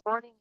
Morning.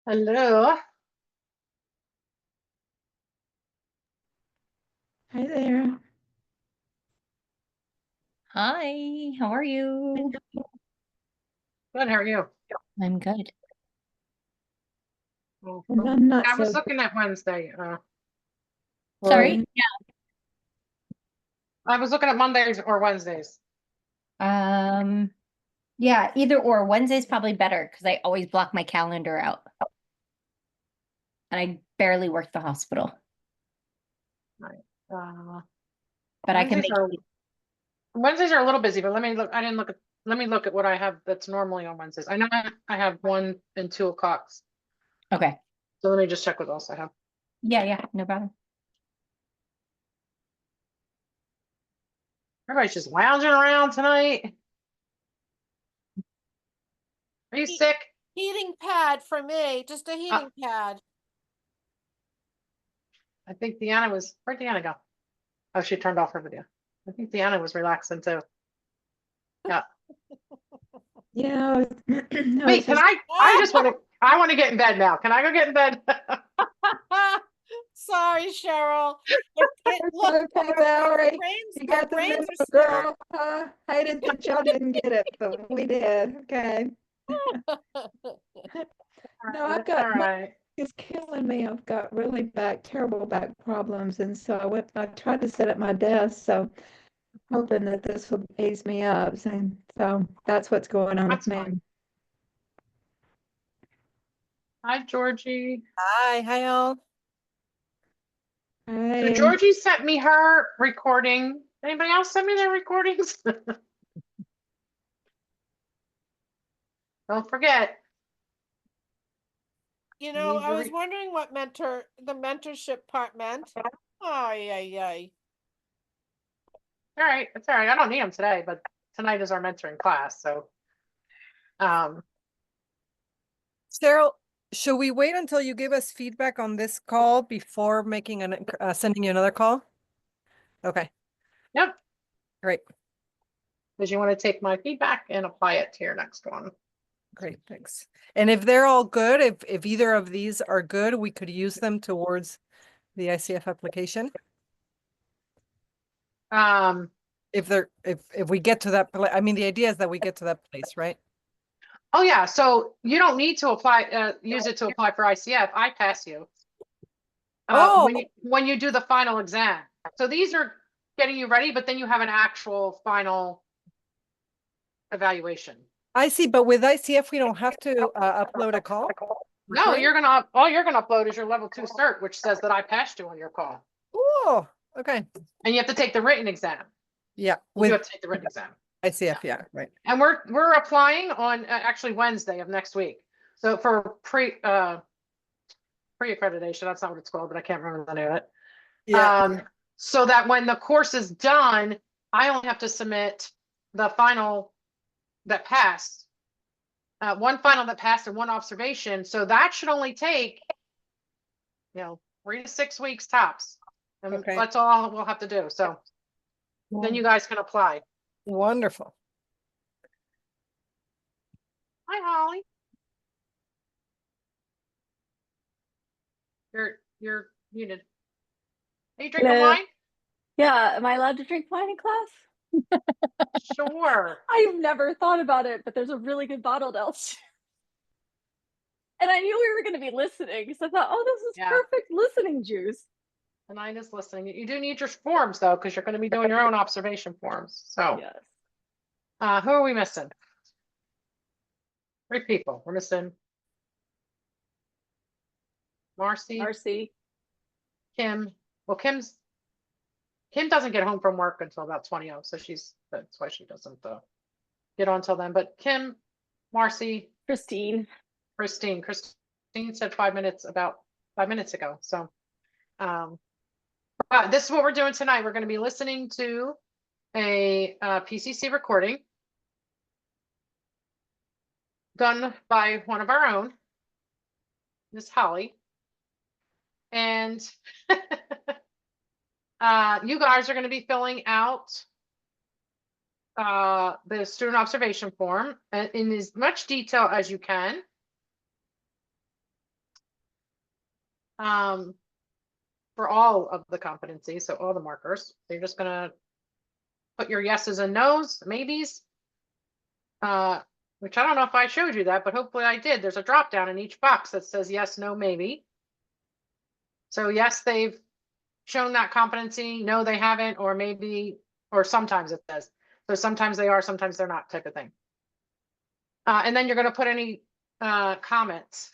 Hello. Hi there. Hi, how are you? Good. How are you? I'm good. And I'm not I was so looking at Wednesday. Sorry. good. I was looking at Mondays or Wednesdays. Um, yeah, either or. Wednesday's probably better because I always block my calendar out and I barely work the hospital. Right. Uh, But I can Wednesdays make are Wednesdays are a little busy, but let me look. I didn't look at. Let me look at what I have that's normally on Wednesdays. I know I have 1 and 2 o'clock. Okay. So let me just check what else I have. Yeah, no problem. Everybody's just lounging around tonight. Are you sick? Heating pad for me, just a heating pad. I think Deanna was. Where'd Deanna go? Oh, she turned off her video. I think Deanna was relaxing too. Yeah. Yeah. Wait, can I? I just want to. I want to get in bed now. Can I go get in bed? Sorry, Cheryl. Look, Okay, Valerie. brains, You our got the brains memo, are smart. girl. Hated that y'all didn't get it, but we did. Okay. No, I've That's got all my right. it's killing me. I've got really terrible back problems, and so I tried to sit at my desk, so hoping that this will ease me up. So that's what's going on with That's me. fine. Hi, Georgie. Hi all. So Hey. Georgie sent me her recording. Anybody else send me their recordings? Don't forget, You know, Need I to was re- wondering what the mentorship part meant. Ay, ay, ay. All right, it's all right. I don't need them today, but tonight is our mentoring class, so. Um, Cheryl, should we wait until you give us feedback on this call before making sending you another call? Okay, yep, great, because you want to take my feedback and apply it to your next one. great, thanks. And if they're all good, if either of these are good, we could use them towards the ICF application. If we get to that, I mean, the idea is that we get to that place, right? Oh yeah, so you don't need to apply, use it to apply for ICF. I pass you. Oh, When you do the final exam. So these are getting you ready, but then you have an actual final evaluation. I see, but with ICF, we don't have to upload a call. No, recording? all you're gonna upload is your level 2 cert, which says that I passed you on your call. Oh, okay. And you have to take the written exam. Yeah, You with have to take the written exam. ICF, yeah, right. And we're applying on actually Wednesday of next week. So for pre-accreditation, that's not what it's called, but I can't remember the name of it. Yeah, So that when the course is done, I only have to submit the final that passed. One final that passed and one observation. So that should only take, 3 to 6 weeks tops. And Okay. that's all we'll have to do. So then you guys can apply. wonderful. Hi, Holly. You're muted. Are you drinking Hello. wine? Yeah, am I allowed to drink wine in class? Sure. I've never thought about it, but there's a really good bottled Elch. And I knew we were going to be listening, so I thought, oh, this is Yeah. perfect listening juice. Tonight is listening. You do need your forms though, because you're going to be doing your own observation forms. So, Yes. who are we missing? 3 people. We're missing Marcy, Marcy. Kim. Well, Kim doesn't get home from work until about 20, so that's why she doesn't get on till then. But Kim, Marcy, Christine. Christine said 5 minutes, about 5 minutes ago. So, this is what we're doing tonight. We're going to be listening to a PCC recording done by one of our own, Miss Holly. And you guys are going to be filling out the student observation form in as much detail as you can. For all of the competencies, so all the markers. So you're just going to put your yeses and nos, maybes, which I don't know if I showed you that, but hopefully I did. There's a drop down in each box that says yes, no, maybe. So yes, they've shown that competency. No, they haven't, or maybe, or sometimes it says. So sometimes they are, sometimes they're not, type of thing. And then you're going to put any comments.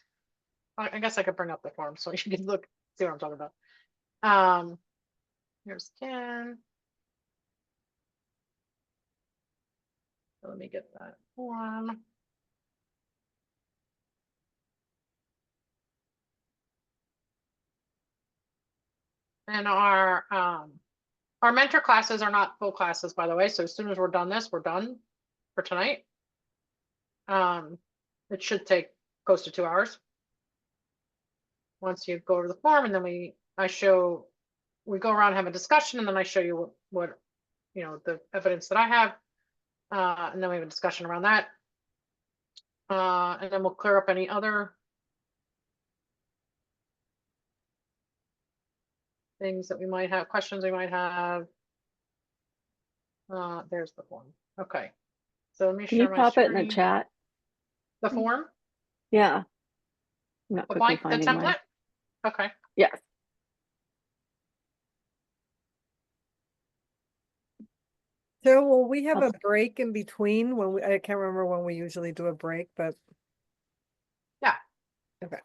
I guess I could bring up the form so you can look, see what I'm talking about. Here's Ken. Let me get that form. And our mentor classes are not full classes, by the way. So as soon as we're done this, we're done for tonight. It should take close to 2 hours. Once you go over the form, and then we go around and have a discussion, and then I show you what the evidence that I have. And then we have a discussion around that. And then we'll clear up any other things that we might have, questions we might have. There's the form. Okay. So let me Can you share my pop it in the screen. chat? The form? Yeah. I'm not The quickly blank, the finding mine. template? Okay. Yes. So will we have Okay. a break in between when I can't remember when we usually do a break, but. Yeah. Okay.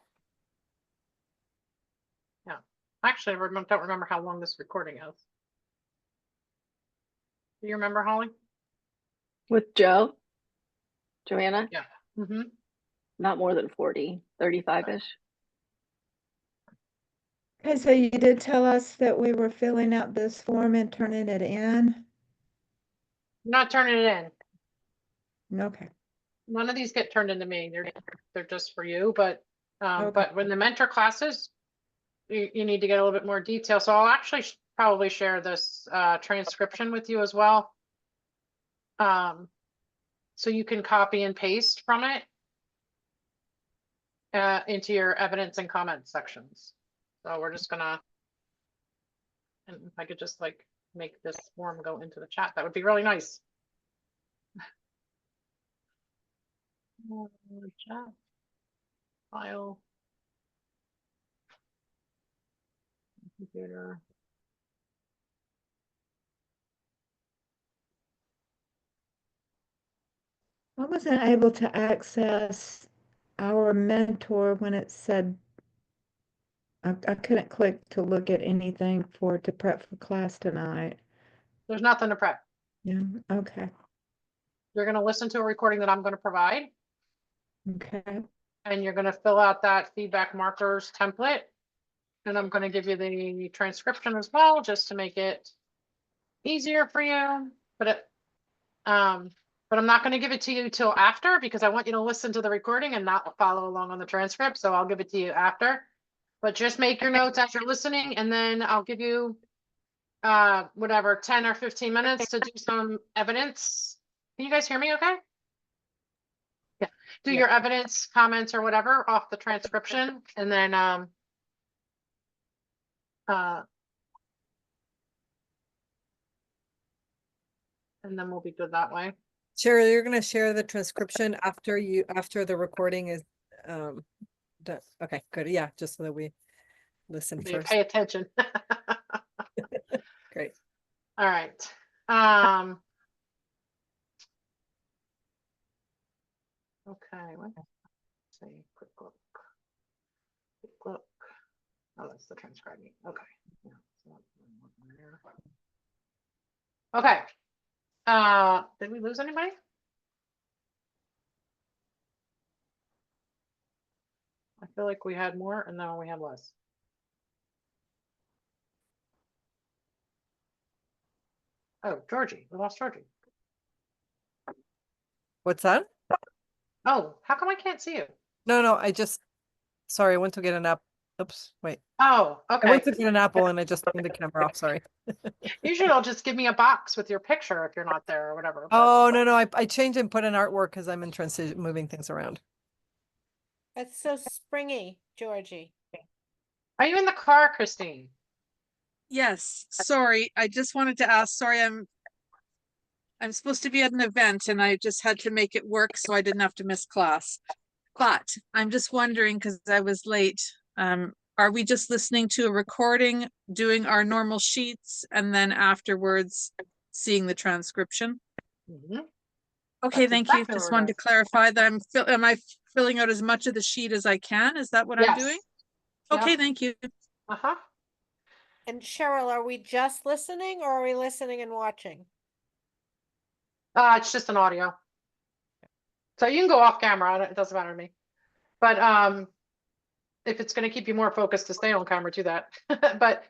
Yeah. Actually, I don't remember how long this recording is. Do you remember, Holly? With Joanna? Yeah. Mm-hmm. Not more than 40, 35-ish. Okay, so you did tell us that we were filling out this form and turning it in? I'm not turning it in. Okay, None of these get turned into me. They're just for you, but Okay. but when the mentor classes, you need to get a little bit more detail. So I'll actually probably share this transcription with you as well. So you can copy and paste from it into your evidence and comments sections. So we're just gonna, and if I could just like make this form go into the chat, that would be really nice. Chat file. Computer. I wasn't able to access our mentor when it said I couldn't click to look at anything to prep for class tonight. There's nothing to prep. Yeah, okay, You're gonna listen to a recording that I'm gonna provide, okay, and you're gonna fill out that feedback markers template. And I'm gonna give you the transcription as well, just to make it easier for you. But I'm not gonna give it to you till after, because I want you to listen to the recording and not follow along on the transcript. So I'll give it to you after. But just make your notes as you're listening, and then I'll give you whatever, 10 or 15 minutes to do some evidence. Can you guys hear me okay? Yeah, do your evidence, comments, or whatever off the transcription, and then we'll be good that way. Cheryl, you're gonna share the transcription after the recording is done. Okay, good. Yeah, just so that we listen So you first. pay attention. Great. All right. Okay, let's see. Quick look. Quick look. Oh, that's the transcribing. Okay. Yeah, so okay. Did we lose anybody? I feel like we had more and then we had less. Oh, Georgie, we lost Georgie. What's that? Oh, how come I can't see you? No, sorry, I went to get an app. Oops, wait. Oh, I okay. went to get an apple and I just turned the camera off, sorry. Usually it'll just give me a box with your picture if you're not there or whatever. But Oh, no, I changed and put an artwork because I'm in transition, moving things around. That's so springy, Georgie. are you in the car, Christine? Yes, sorry. I just wanted to ask, sorry, I'm supposed to be at an event and I just had to make it work so I didn't have to miss class. But I'm just wondering, because I was late, are we just listening to a recording, doing our normal sheets, and then afterwards seeing the transcription? Mhm. Okay, That's thank you. exactly Just what we're wanted to clarify that am I filling out as much of the sheet as I can? Is that what I'm Yes. doing? Yep. Okay, thank you. Uh-huh. And Cheryl, are we just listening or are we listening and watching? It's just an audio. So you can go off camera, it doesn't matter to me. But if it's gonna keep you more focused to stay on camera, do that. But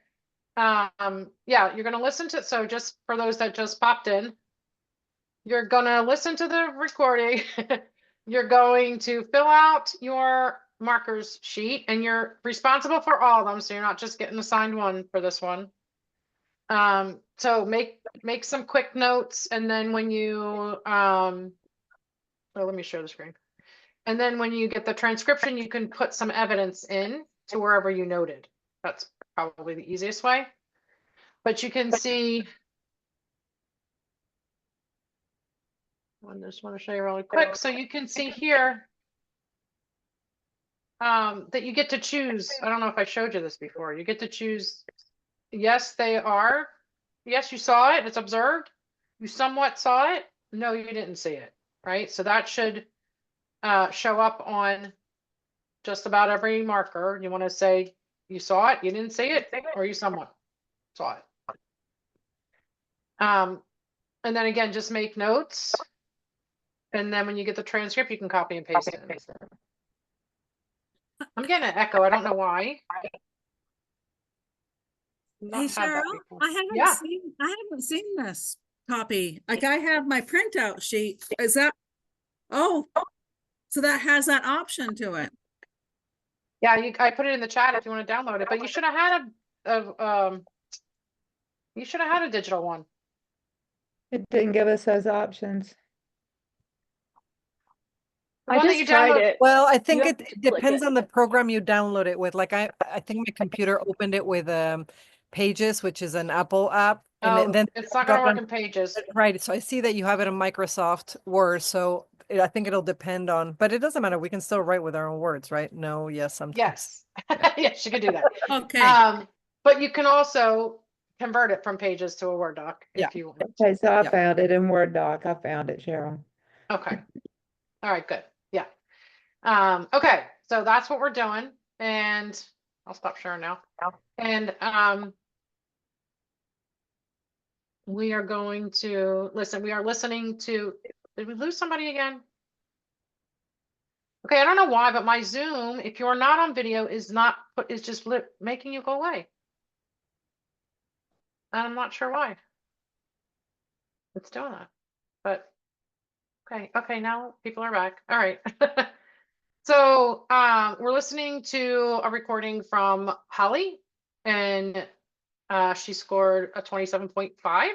yeah, you're gonna listen to, so just for those that just popped in, you're gonna listen to the recording. You're going to fill out your markers sheet and you're responsible for all of them. So you're not just getting assigned one for this one. So make some quick notes, and then when you let me share the screen. And then when you get the transcription, you can put some evidence in to wherever you noted. That's probably the easiest way. But you can see, I just want to show you really quick. So you can see here that you get to choose. I don't know if I showed you this before. You get to choose. Yes, they are. Yes, you saw it. It's observed. You somewhat saw it. No, you didn't see it. Right. So that should show up on just about every marker. You want to say you saw it, you didn't see it, or you somewhat saw it. And then again, just make notes. And then when you get the transcript, you can copy and paste it. I'm getting an echo. I don't know why. not Hey, had that Cheryl, before. I Yeah. haven't seen this copy. Like I have my printout sheet. Is that, oh, so that has that option to it. Yeah, I put it in the chat if you want to download it, but you should have had you should have had a digital one. It didn't give us those options. The I one that just you tried download. it. Well, I think have it to click depends it. on the program you download it with. Like I think my computer opened it with Pages, which is an Apple app, and Oh, then it's not drop gonna work down- in Pages. right. So I see that you have it in Microsoft Word, so I think it'll depend on, but it doesn't matter. We can still write with our own words, right? No, yes, sometimes. Yes. Yeah. Yes, you can do that. Okay. But you can also convert it from Pages to a Word doc Yeah. if you want. Okay, so I Yeah. found it in Word doc. I found it, Cheryl. Okay. All right, good. Yeah. Okay, so that's what we're doing, and I'll stop sharing now. And we are going to listen. We are listening to. Did we lose somebody again? Okay, I don't know why, but my Zoom, if you're not on video, is just making you go away. And I'm not sure why. It's doing that. But okay, now people are back. All right. So we're listening to a recording from Holly, and she scored a 27.5,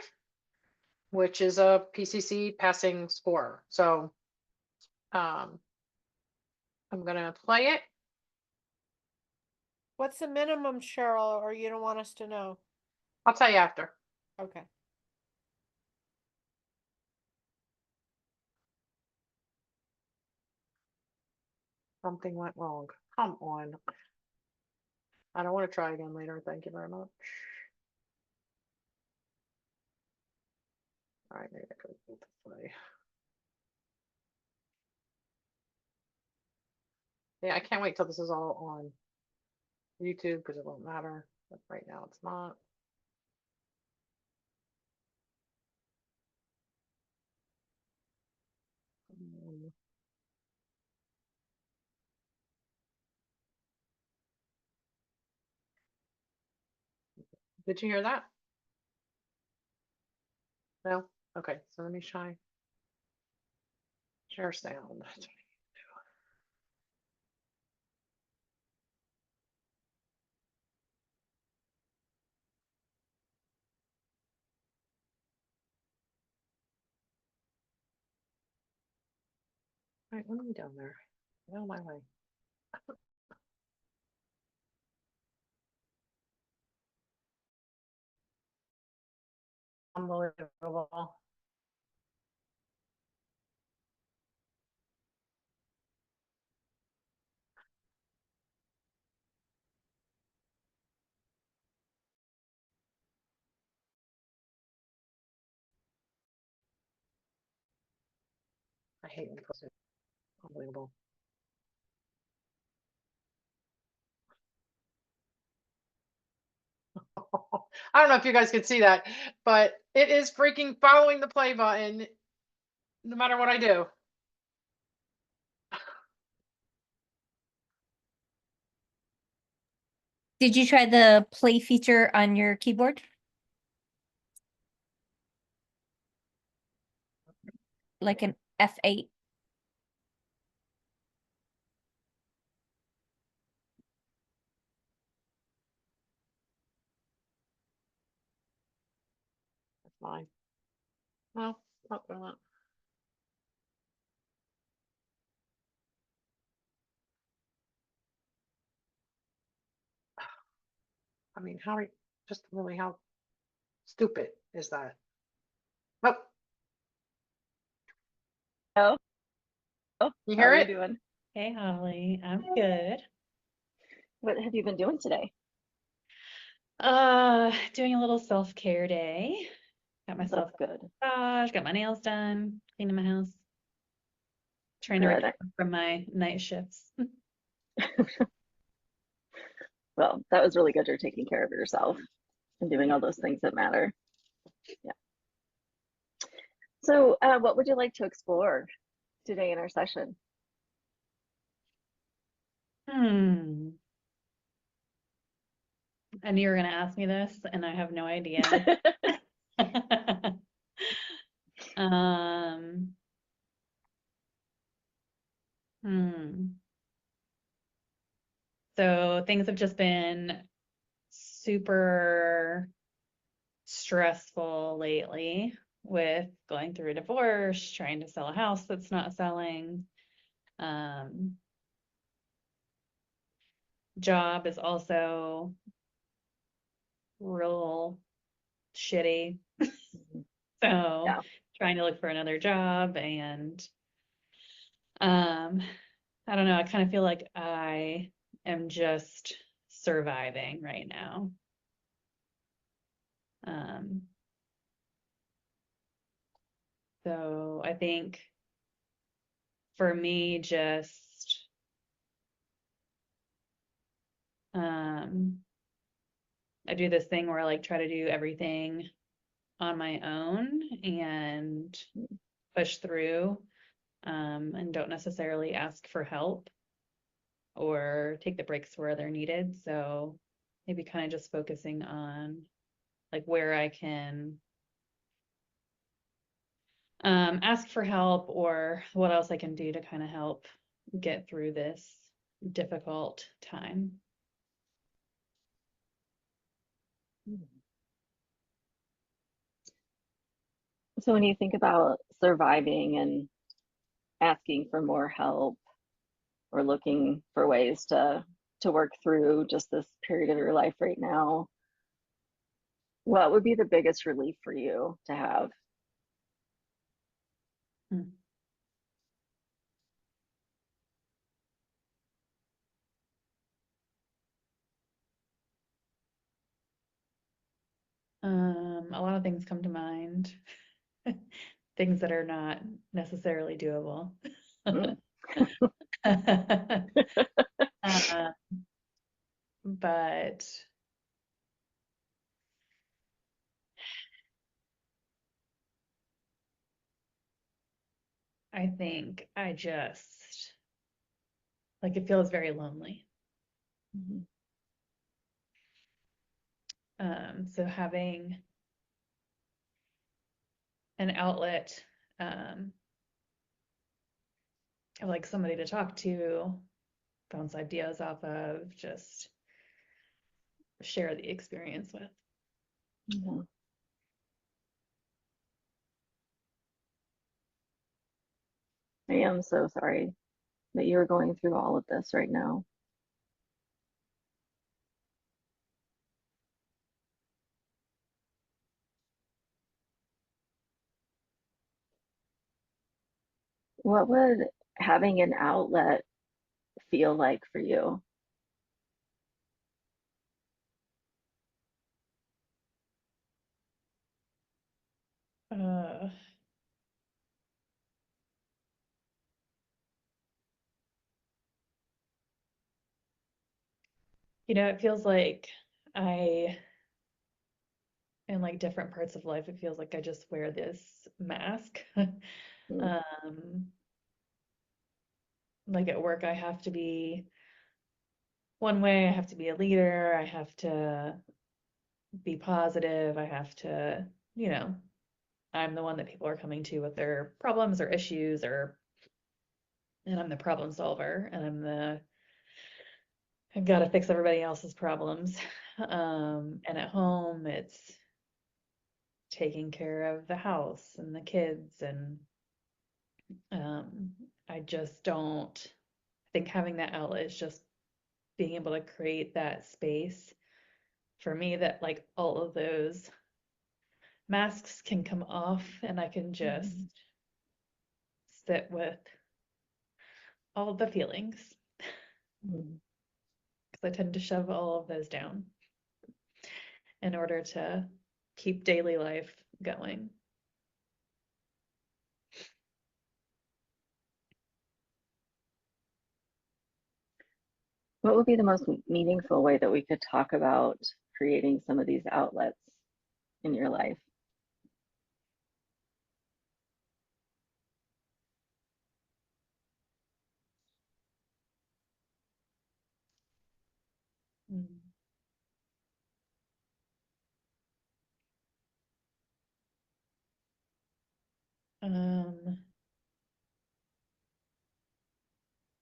which is a PCC passing score. So I'm gonna play it. What's the minimum, Cheryl, or you don't want us to know? I'll tell you after. Okay. Something went wrong. Come on. I don't want to try again later. Thank you very much. All right, maybe I could do it this way. Yeah, I can't wait till this is all on YouTube because it won't matter. But right now it's not. Did you hear that? No? Okay, so let me try. Share sound. That's what I do. All right, what are we down there? Get out of my way. Unbelievable. I hate when people say unbelievable. I don't know if you guys can see that, but it is freaking following the play button no matter what I do. Did you try the play feature on your keyboard? Like an F8? That's mine. No, not doing that. I mean, just really how stupid is that? Oh, Oh, you how hear are you it? doing? Hey Holly, I'm good. What have you been doing today? Doing a little self-care day. Got myself That's good. a massage, got my nails done, cleaning my house. Trying to Good. recover from my night shifts. Well, that was really good. You're taking care of yourself and doing all those things that matter. Yeah. So, what would you like to explore today in our session? I knew you were gonna ask me this and I have no idea. Um, hmm. So things have just been super stressful lately with going through a divorce, trying to sell a house that's not selling. Job is also real shitty. So Yeah. trying to look for another job and I don't know, I kind of feel like I am just surviving right now. Um, so I think for me, just I do this thing where I like try to do everything on my own and push through, and don't necessarily ask for help or take the breaks where they're needed. So maybe kind of just focusing on like where I can ask for help or what else I can do to kind of help get through this difficult time. So when you think about surviving and asking for more help or looking for ways to work through just this period of your life right now, what would be the biggest relief for you to have? Hmm. A lot of things come to mind. Things that are not necessarily doable. Mm. Uh, but I think I just like it feels very lonely. Mhm. So having an outlet, of like somebody to talk to, bounce ideas off of, just share the experience with. Yeah. I am so sorry that you're going through all of this right now. What would having an outlet feel like for you? Uh, it feels like I, in like different parts of life, it feels like I just wear this mask. Mm. Um, like at work, I have to be one way, I have to be a leader, I have to be positive, I have to, I'm the one that people are coming to with their problems or issues and I'm the problem solver and I've got to fix everybody else's problems. And at home, it's taking care of the house and the kids and I just don't think having that outlet is just being able to create that space for me that like all of those masks can come off and I can just sit with all of the feelings Mm. because I tend to shove all of those down in order to keep daily life going. What would be the most meaningful way that we could talk about creating some of these outlets in your life? Mm. Um,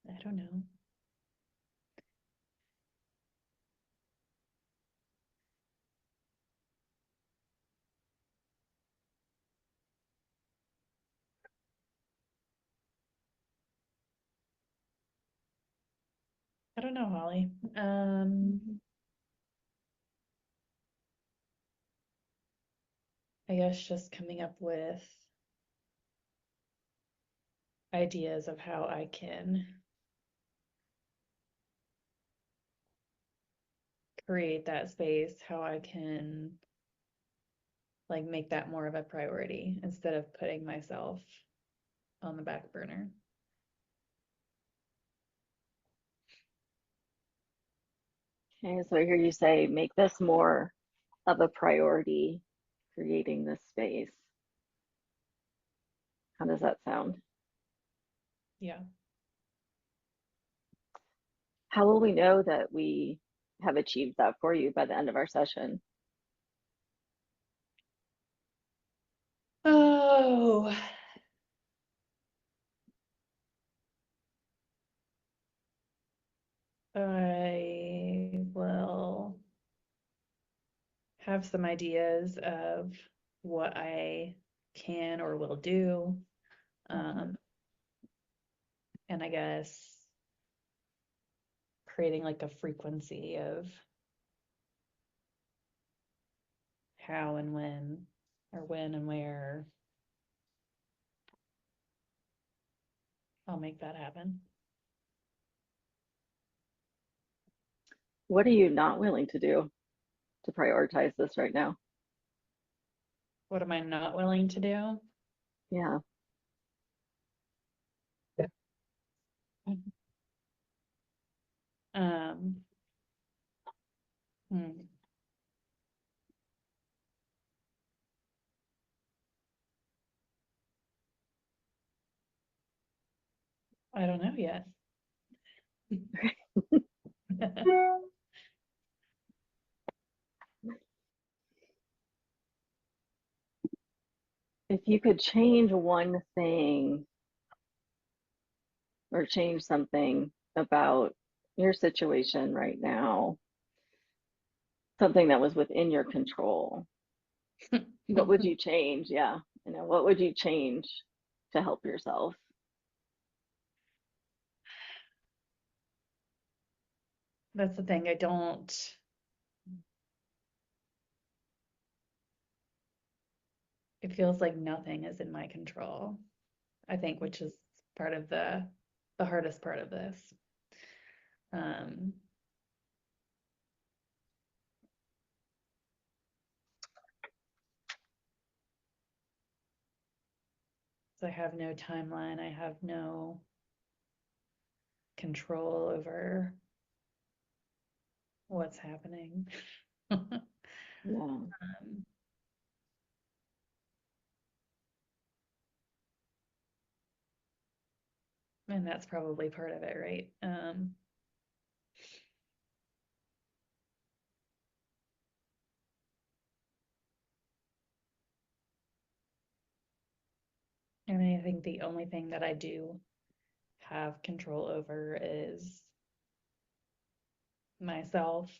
I don't know. I don't know, Holly. I guess just coming up with ideas of how I can create that space, how I can like make that more of a priority instead of putting myself on the back burner. Okay, so I hear you say make this more of a priority, creating this space. How does that sound? Yeah. How will we know that we have achieved that for you by the end of our session? Oh, I will have some ideas of what I can or will do. And I guess creating like a frequency of how and when, or when and where I'll make that happen. What are you not willing to do to prioritize this right now? What am I not willing to do? Yeah. Um, hmm. I don't know yet. If you could change one thing or change something about your situation right now, something that was within your control, what would you change? Yeah. You know, what would you change to help yourself? That's the thing, I don't. It feels like nothing is in my control, I think, which is part of the hardest part of this. So I have no timeline, I have no control over what's happening. Yeah. And that's probably part of it, right? I mean, I think the only thing that I do have control over is myself.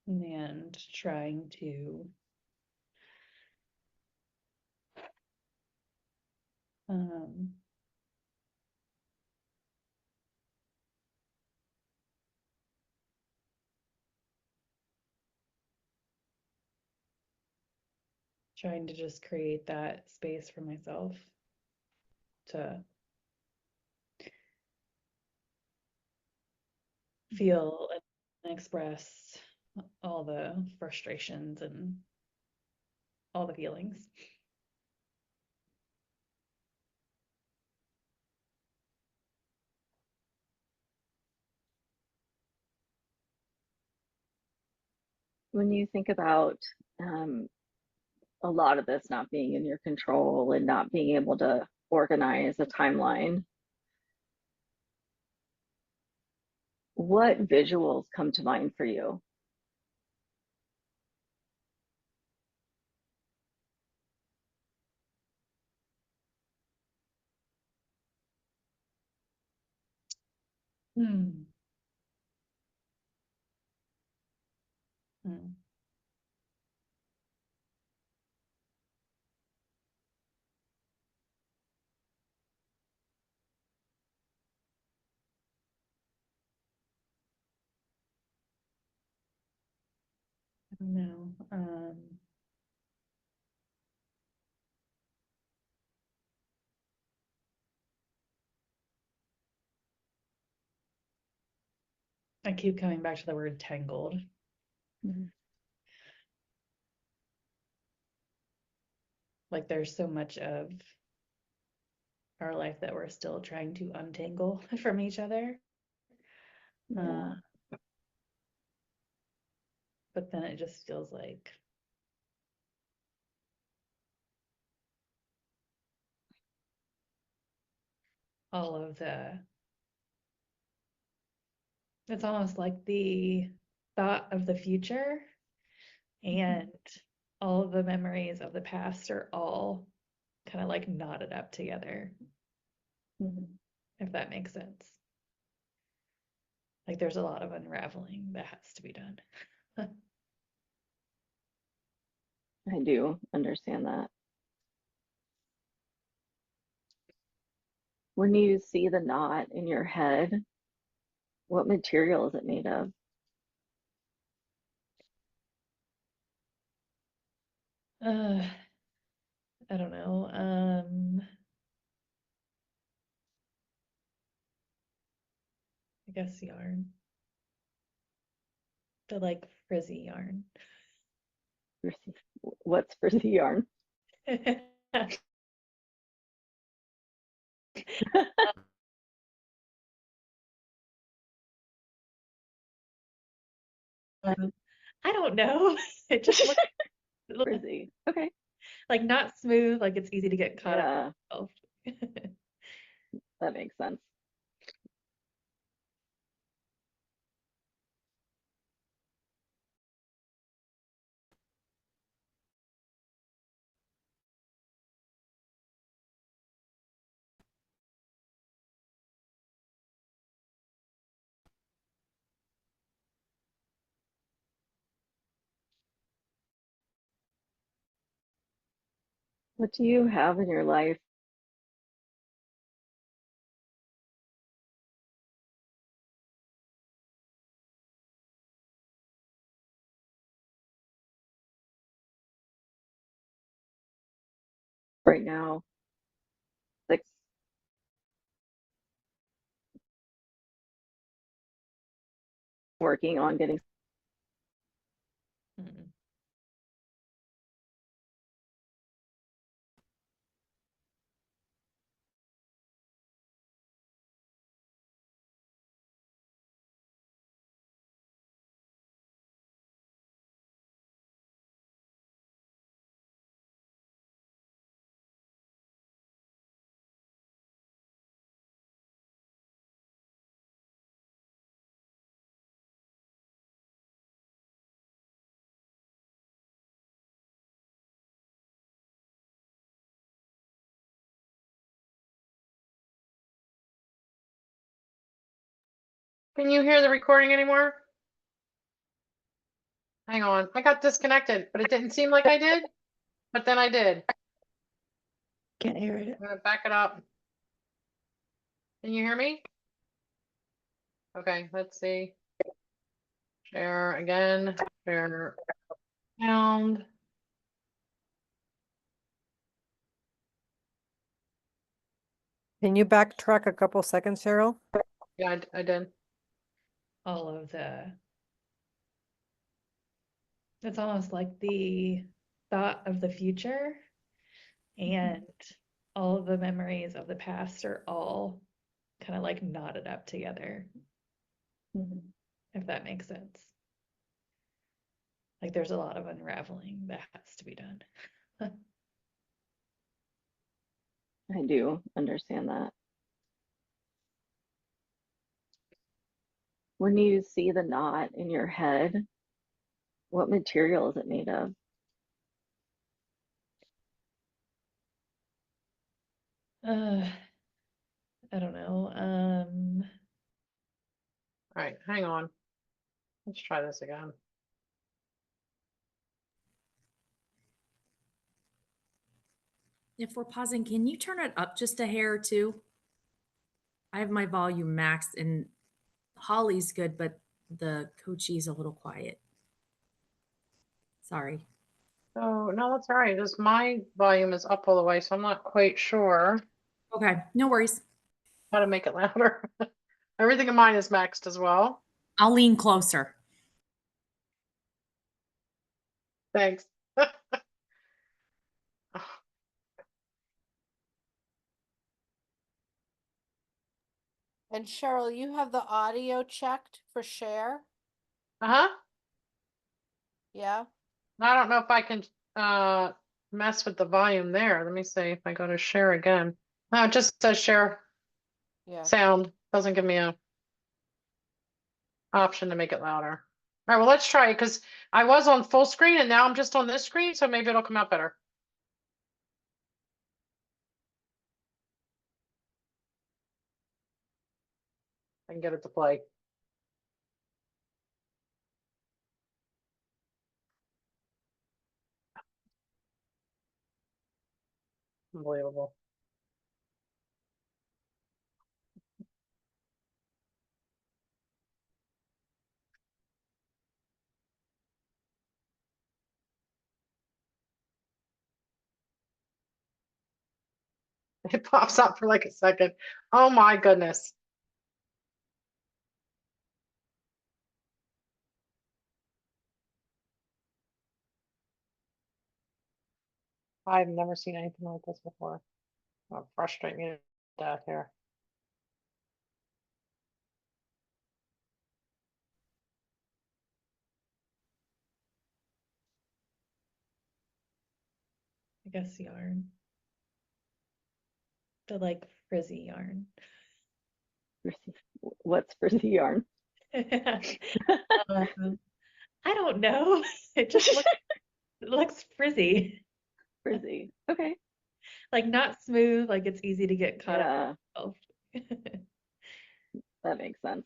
And trying to trying to just create that space for myself to feel and express all the frustrations and all the feelings. When you think about a lot of this not being in your control and not being able to organize a timeline, what visuals come to mind for you? Hmm. Hmm. I don't know. I keep coming back to the word tangled. Mhm. Like there's so much of our life that we're still trying to untangle from each other. Yeah. But then it just feels like all of it's almost like the thought of the future and all of the memories of the past are all kind of like knotted up together, Mhm. if that makes sense. Like there's a lot of unraveling that has to be done. I do understand that. When you see the knot in your head, what material is it made of? Uh, I don't know. I guess yarn. The like frizzy yarn. What's for the yarn? I don't know. It just looks Frizzy. Okay. like not smooth, like it's easy to get caught Yeah, up. that makes sense. What do you have in your life right now? 6. Working on getting. Mm. Can you hear the recording anymore? Hang on, I got disconnected, but it didn't seem like I did, but then I did. Can't hear it. I'm gonna back it up. Can you hear me? Okay, let's see. Share again, share sound. Can you backtrack a couple seconds, Cheryl? Yeah, I did. All of it's almost like the thought of the future and all of the memories of the past are all kind of like knotted up together, Mhm. if that makes sense. Like there's a lot of unraveling that has to be done. I do understand that. When you see the knot in your head, what material is it made of? I don't know. right, hang on. Let's try this again. If we're pausing, can you turn it up just a hair too? I have my volume maxed and Holly's good, but the coachie's a little quiet. Sorry. Oh, no, that's all right. Just my volume is up all the way, so I'm not quite sure Okay, no worries. how to make it louder. Everything in mine is maxed as well. I'll lean closer. Thanks. And Cheryl, you have the audio checked for share? Uh-huh. Yeah? I don't know if I can mess with the volume there. Let me see if I go to share again. No, it just says share Yeah. sound. Doesn't give me a option to make it louder. All right, well, let's try it because I was on full screen and now I'm just on this screen, so maybe it'll come out better. I can get it to play. Unbelievable. It pops up for like a second. Oh my goodness. I've never seen anything like this before. It'll frustrate me to death here. I guess yarn. The like frizzy yarn. What's frizzy yarn? Um, I don't know. It just looks frizzy. Frizzy. Okay. Like not smooth, like it's easy to get caught Yeah, up. that makes sense.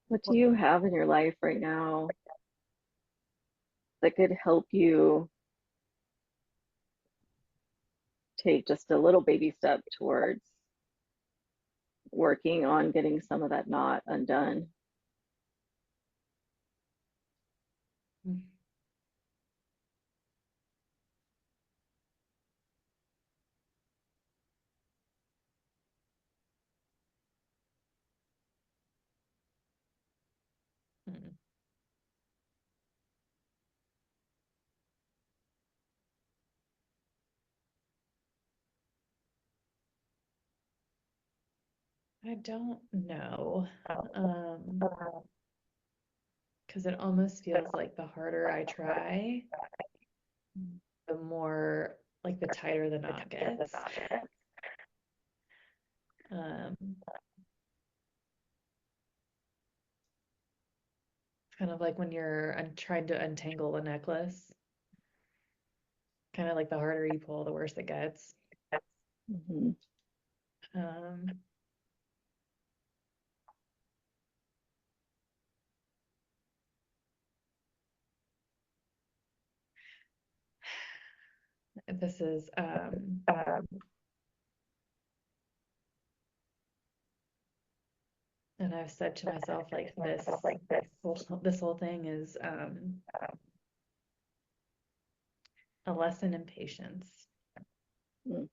What do you have in your life right now that could help you take just a little baby step towards working on getting some of that knot undone? Hmm. I don't know. Because it almost feels like the harder I try, the more like the tighter the knot gets. It's kind of like when you're trying to untangle a necklace. Kind of like the harder you pull, the worse it gets. Mhm. This is and I've said to myself like this whole thing is a lesson in patience. Mm.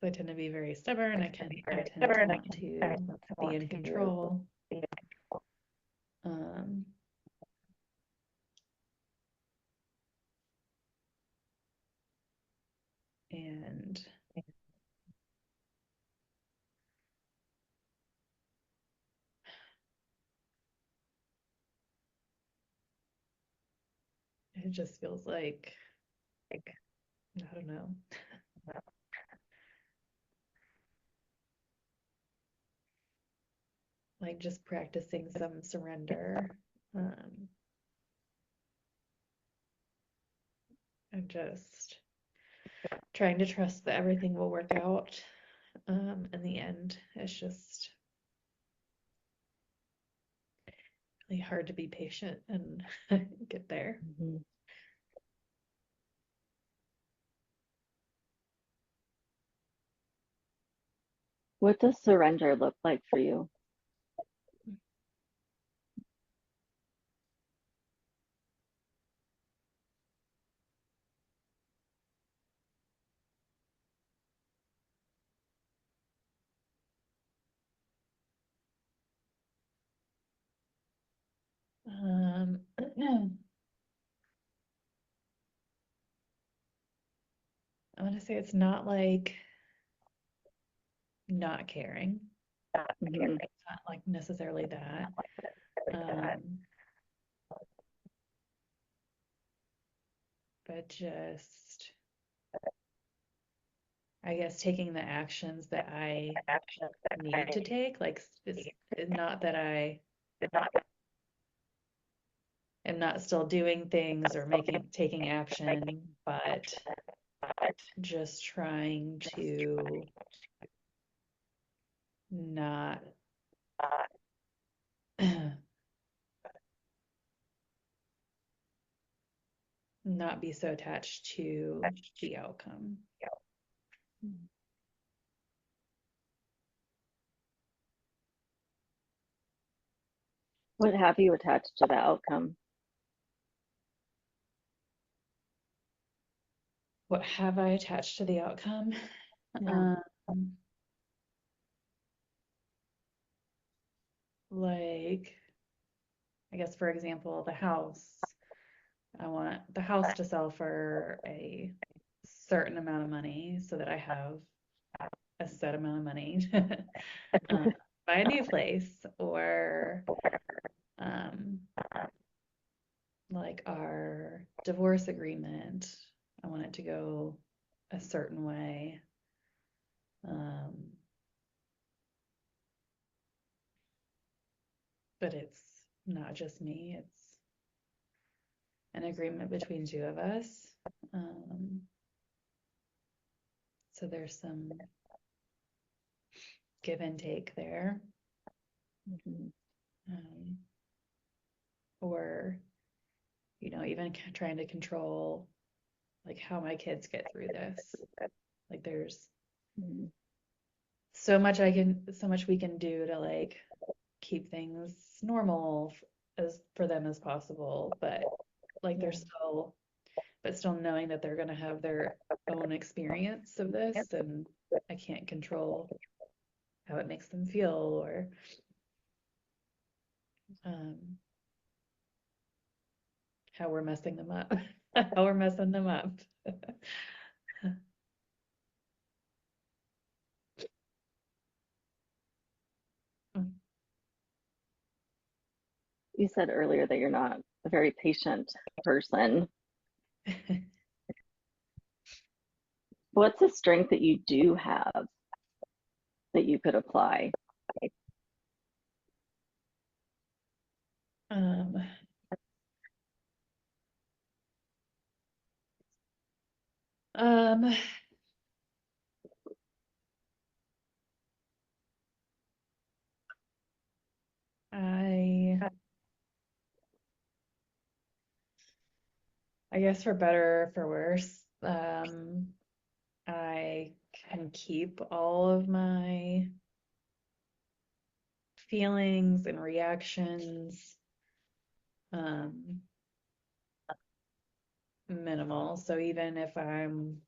So I tend to be very stubborn. I tend to want to be in control. And just feels like, I don't know. Like just practicing some surrender. And just trying to trust that everything will work out. In the end, it's just really hard to be patient and get there. Mhm. What does surrender look like for you? I want to say it's not like not caring. Mhm. It's not like necessarily that. But just, I guess, taking the actions that I need to take. Like, it's not that I am not still doing things or taking action, but just trying to not not be so attached to the outcome. What have you attached to the outcome? What have I attached to the outcome? Yeah. Like, I guess, for example, the house. I want the house to sell for a certain amount of money so that I have a set amount of money buy a new place, or like our divorce agreement. I want it to go a certain way. But it's not just me, it's an agreement between two of us. So there's some give and take there. Mhm. Or, even trying to control like how my kids get through this. Like there's Mhm. so much we can do to like keep things normal as for them as possible, but like they're still knowing that they're going to have their own experience of this, and I can't control how it makes them feel, or how we're messing them up. How we're messing them up. You said earlier that you're not a very patient person. What's a strength that you do have that you could apply? Um, um, I guess for better or for worse, I can keep all of my feelings and reactions minimal. So even if I'm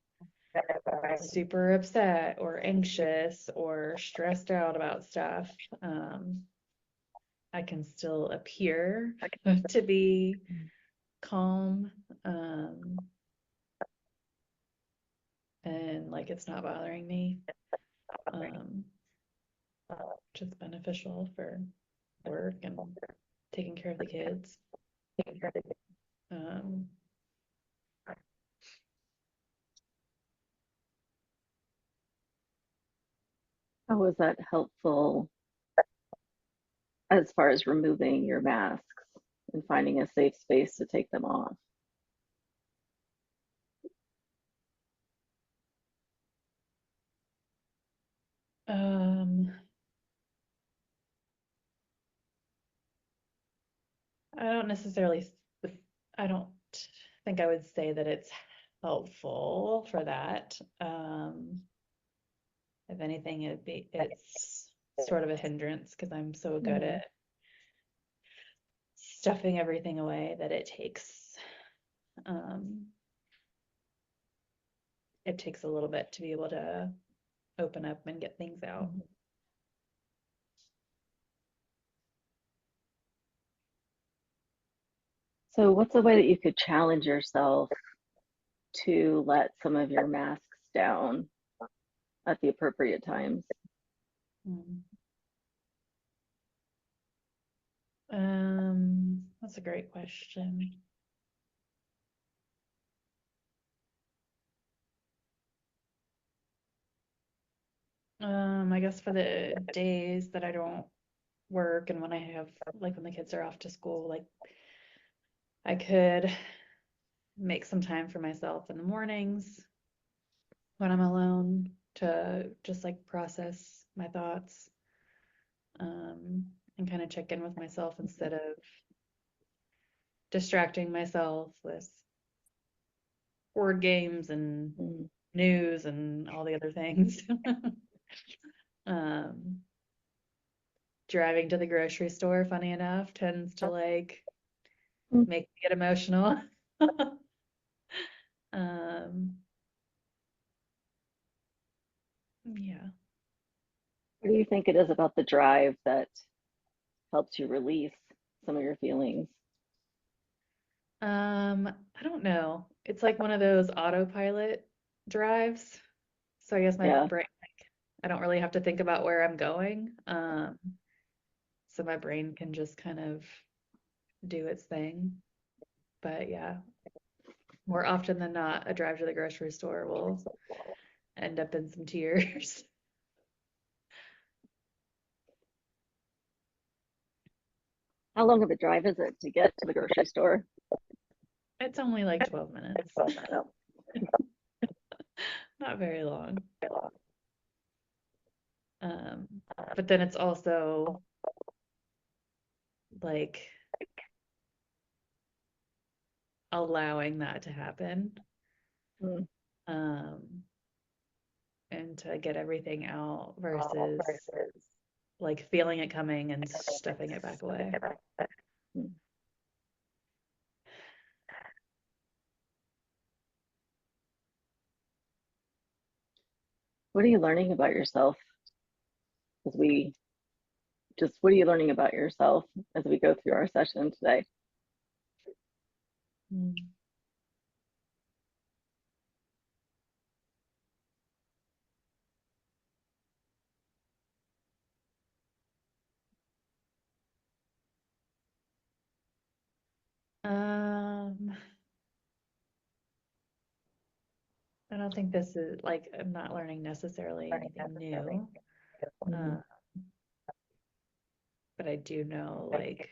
super upset or anxious or stressed out about stuff, I can still appear to be calm, and like it's not bothering me, which is beneficial for work and taking care of the kids. How was that helpful as far as removing your masks and finding a safe space to take them off? I don't necessarily, I don't think I would say that it's helpful for that. If anything, it's sort of a hindrance because I'm so good at stuffing everything away that it takes a little bit to be able to open up and get things out. So what's a way that you could challenge yourself to let some of your masks down at the appropriate times? That's a great question. I guess for the days that I don't work and when I have, like when the kids are off to school, like I could make some time for myself in the mornings when I'm alone to just like process my thoughts, and kind of check in with myself instead of distracting myself with board games and news and all the other things. Driving to the grocery store, funny enough, tends to like make me get emotional. Yeah. What do you think it is about the drive that helps you release some of your feelings? I don't know. It's like one of those autopilot drives. So I guess my Yeah. brain, like, I don't really have to think about where I'm going. So my brain can just kind of do its thing. But yeah, more often than not, a drive to the grocery store will end up in some tears. How long of a drive is it to get to the grocery store? It's only like 12 minutes. Not very long. But then it's also like allowing that to happen. And to get everything out versus like feeling it coming and stuffing it back away. What are you learning about yourself as what are you learning about yourself as we go through our session today? I don't think this is like, I'm not learning necessarily anything new. But I do know like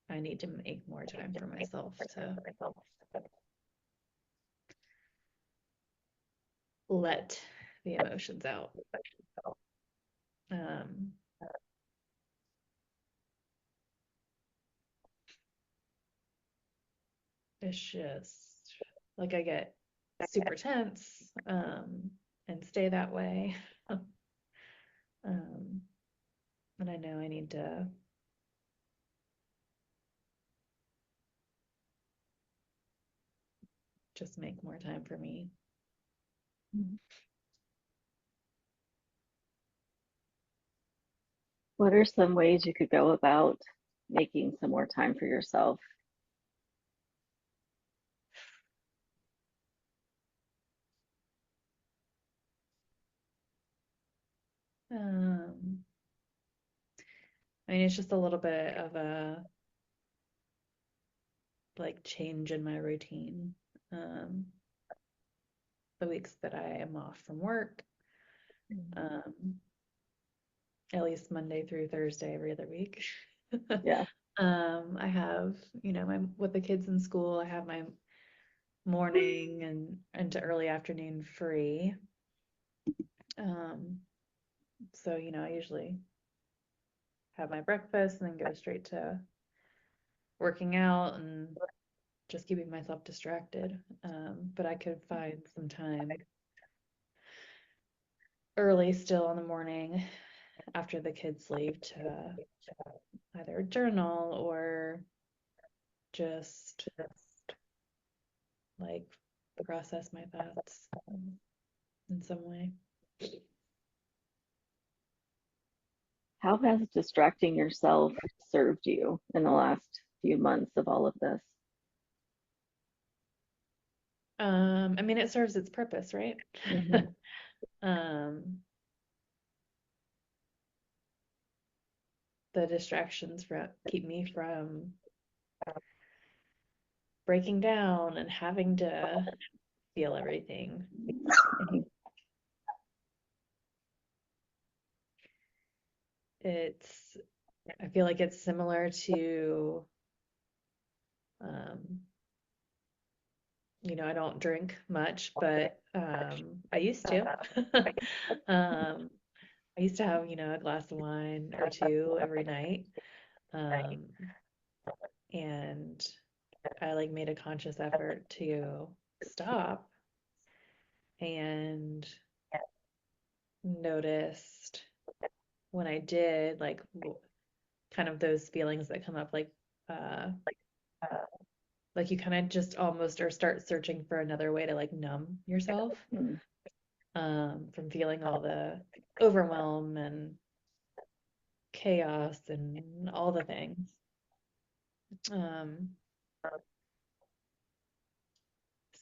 I need to make more time for myself to let the emotions out. It's just like I get super tense and stay that way. And I know I need to just make more time for me. What are some ways you could go about making some more time for yourself? I mean, it's just a little bit of a like change in my routine. The weeks that I am off from work, At least Monday through Thursday every other week. Yeah. I have, my with the kids in school, I have my morning and into early afternoon free. So, I usually have my breakfast and then go straight to working out and just keeping myself distracted. But I could find some time early still in the morning after the kids leave to either journal or just like process my thoughts in some way. How has distracting yourself served you in the last few months of all of this? I mean, it serves its purpose, right? Mhm. The distractions keep me from breaking down and having to feel everything. I feel like it's similar to, I don't drink much, but I used to. I used to have, a glass of wine or two every night. And I like made a conscious effort to stop and noticed when I did, like kind of those feelings that come up, like you kind of just almost or start searching for another way to like numb yourself Mm. from feeling all the overwhelm and chaos and all the things.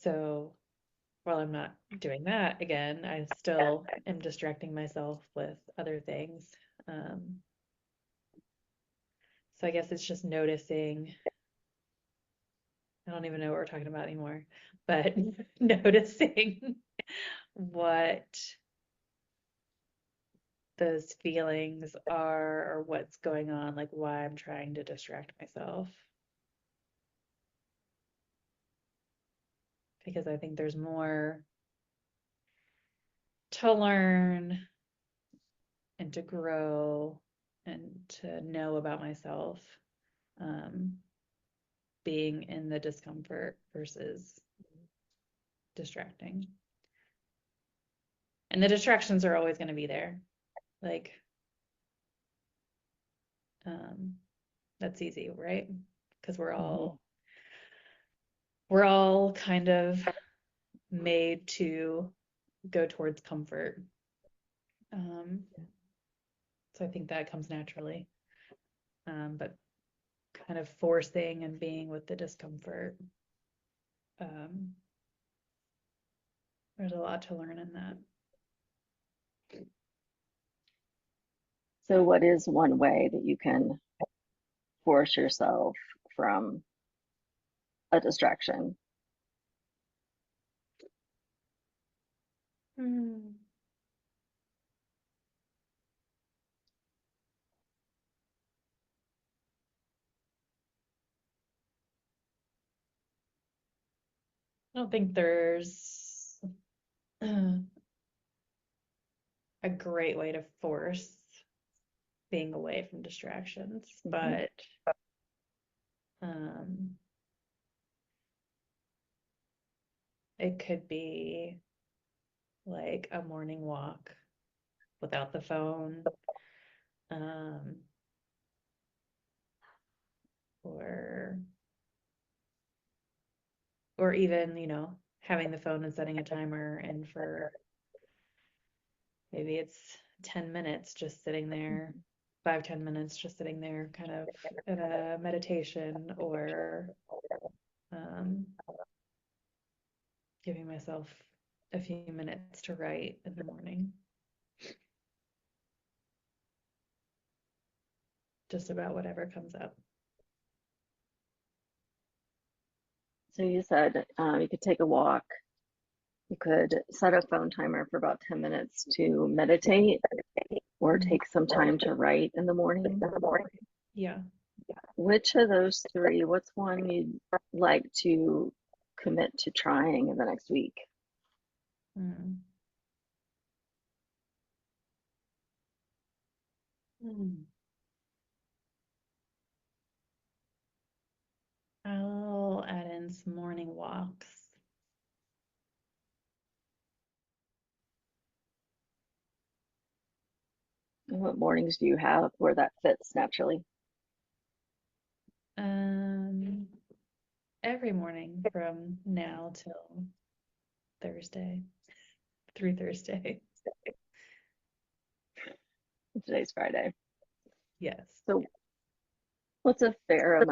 So while I'm not doing that again, I still am distracting myself with other things. So I guess it's just noticing. I don't even know what we're talking about anymore, but noticing what those feelings are or what's going on, like why I'm trying to distract myself. Because I think there's more to learn and to grow and to know about myself, being in the discomfort versus distracting. And the distractions are always going to be there. Like, that's easy, right? Because we're all kind of made to go towards comfort. So I think that comes naturally. But kind of forcing and being with the discomfort. There's a lot to learn in that. So what is one way that you can force yourself from a distraction? I don't think there's a great way to force being away from distractions, but it could be like a morning walk without the phone, or even, having the phone and setting a timer and for maybe it's 10 minutes just sitting there, 5-10 minutes just sitting there kind of in a meditation or giving myself a few minutes to write in the morning. Just about whatever comes up. So you said you could take a walk You could set a phone timer for about 10 minutes to meditate or take some time to write in the morning. Yeah. Which of those three, what's one you'd like to commit to trying in the next week? Mm. Mm. I'll add in some morning walks. And what mornings do you have where that fits naturally? Every morning from now till Thursday, through Thursday. Today's Friday. Yes. So what's a fair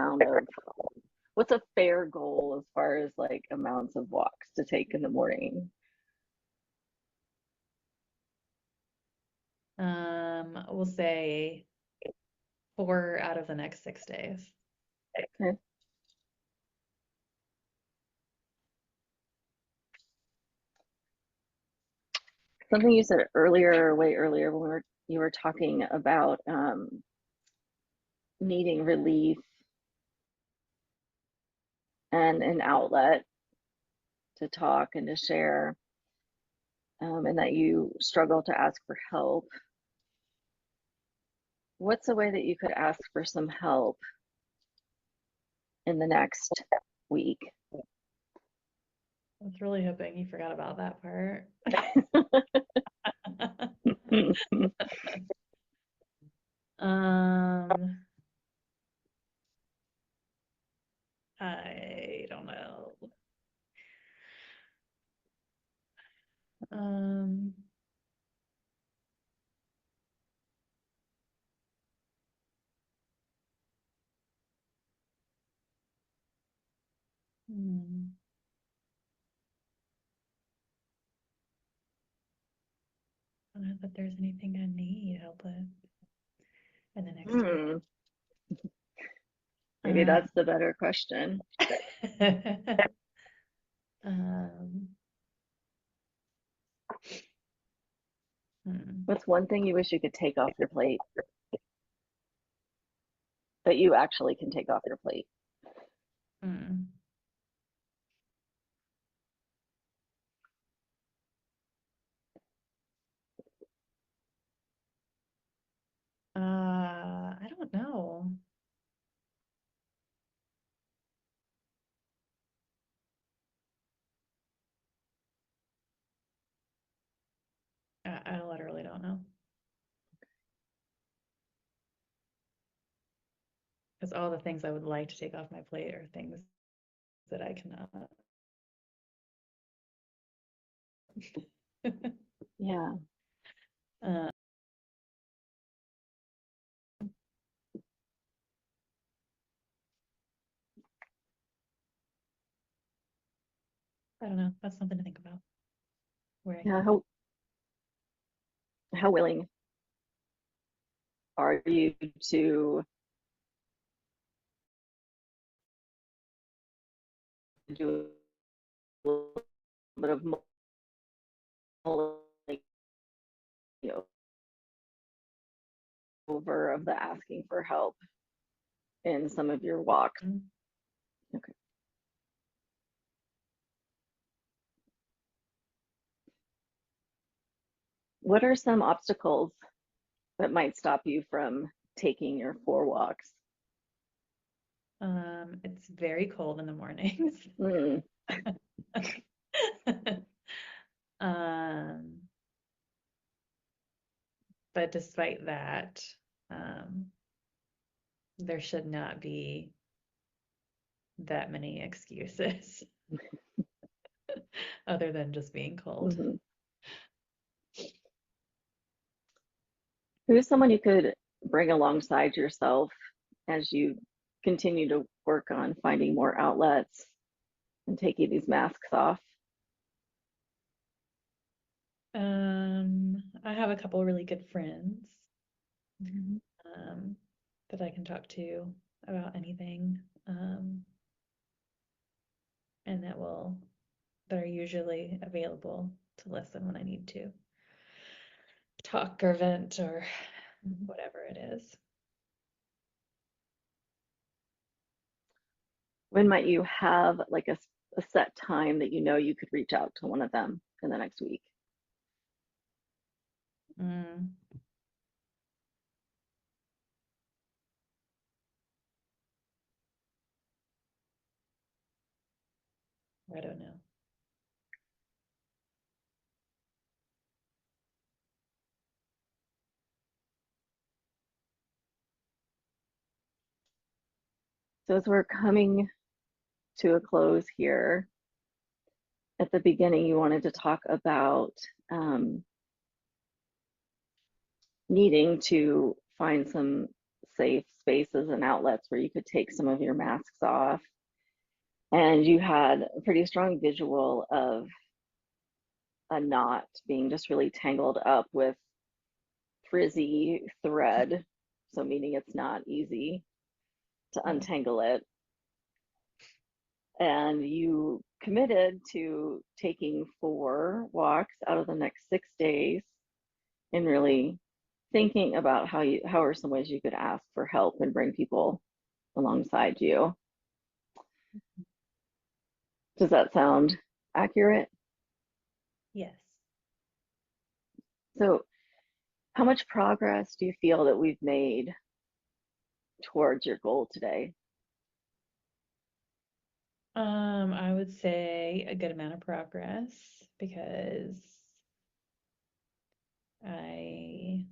goal as far as like amounts of walks to take in the morning? We'll say 4 out of the next 6 days. Okay. Something you said earlier, way earlier, when you were talking about needing relief and an outlet to talk and to share, and that you struggle to ask for help. What's a way that you could ask for some help in the next week? I was really hoping you forgot about that part. I don't know. I don't know that there's anything I need help with in the next week. Maybe that's the better question. What's one thing you wish you could take off your plate that you actually can take off your plate? I don't know. I literally don't know. Because all the things I would like to take off my plate are things that I cannot. Yeah. I don't know. That's something to think about. Where Yeah. How willing are you to do a little bit of mulling, over of the asking for help in some of your walks? Okay. What are some obstacles that might stop you from taking your 4 walks? It's very cold in the mornings. But despite that, there should not be that many excuses other than just being cold. Who's someone you could bring alongside yourself as you continue to work on finding more outlets and taking these masks off? I have a couple really good friends that I can talk to about anything, and that will that are usually available to listen when I need to talk or vent or whatever it is. When might you have like a set time that you know you could reach out to one of them in the next week? Mm. I don't know. So as we're coming to a close here, at the beginning, you wanted to talk about needing to find some safe spaces and outlets where you could take some of your masks off. And you had a pretty strong visual of a knot being just really tangled up with frizzy thread. So meaning it's not easy to untangle it. And you committed to taking 4 walks out of the next 6 days and really thinking about how are some ways you could ask for help and bring people alongside you. Does that sound accurate? Yes. So how much progress do you feel that we've made towards your goal today? I would say a good amount of progress because I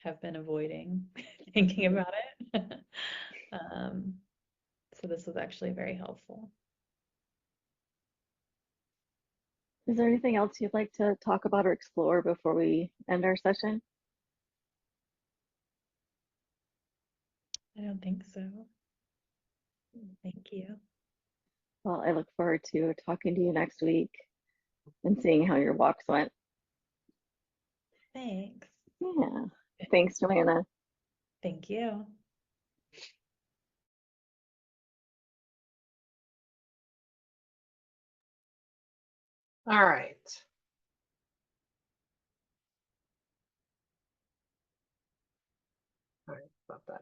have been avoiding thinking about it. So this was actually very helpful. Is there anything else you'd like to talk about or explore before we end our session? I don't think so. Thank you. Well, I look forward to talking to you next week and seeing how your walks went. Thanks. Yeah. Thanks, Joanna. Thank you. All right. All right, about that.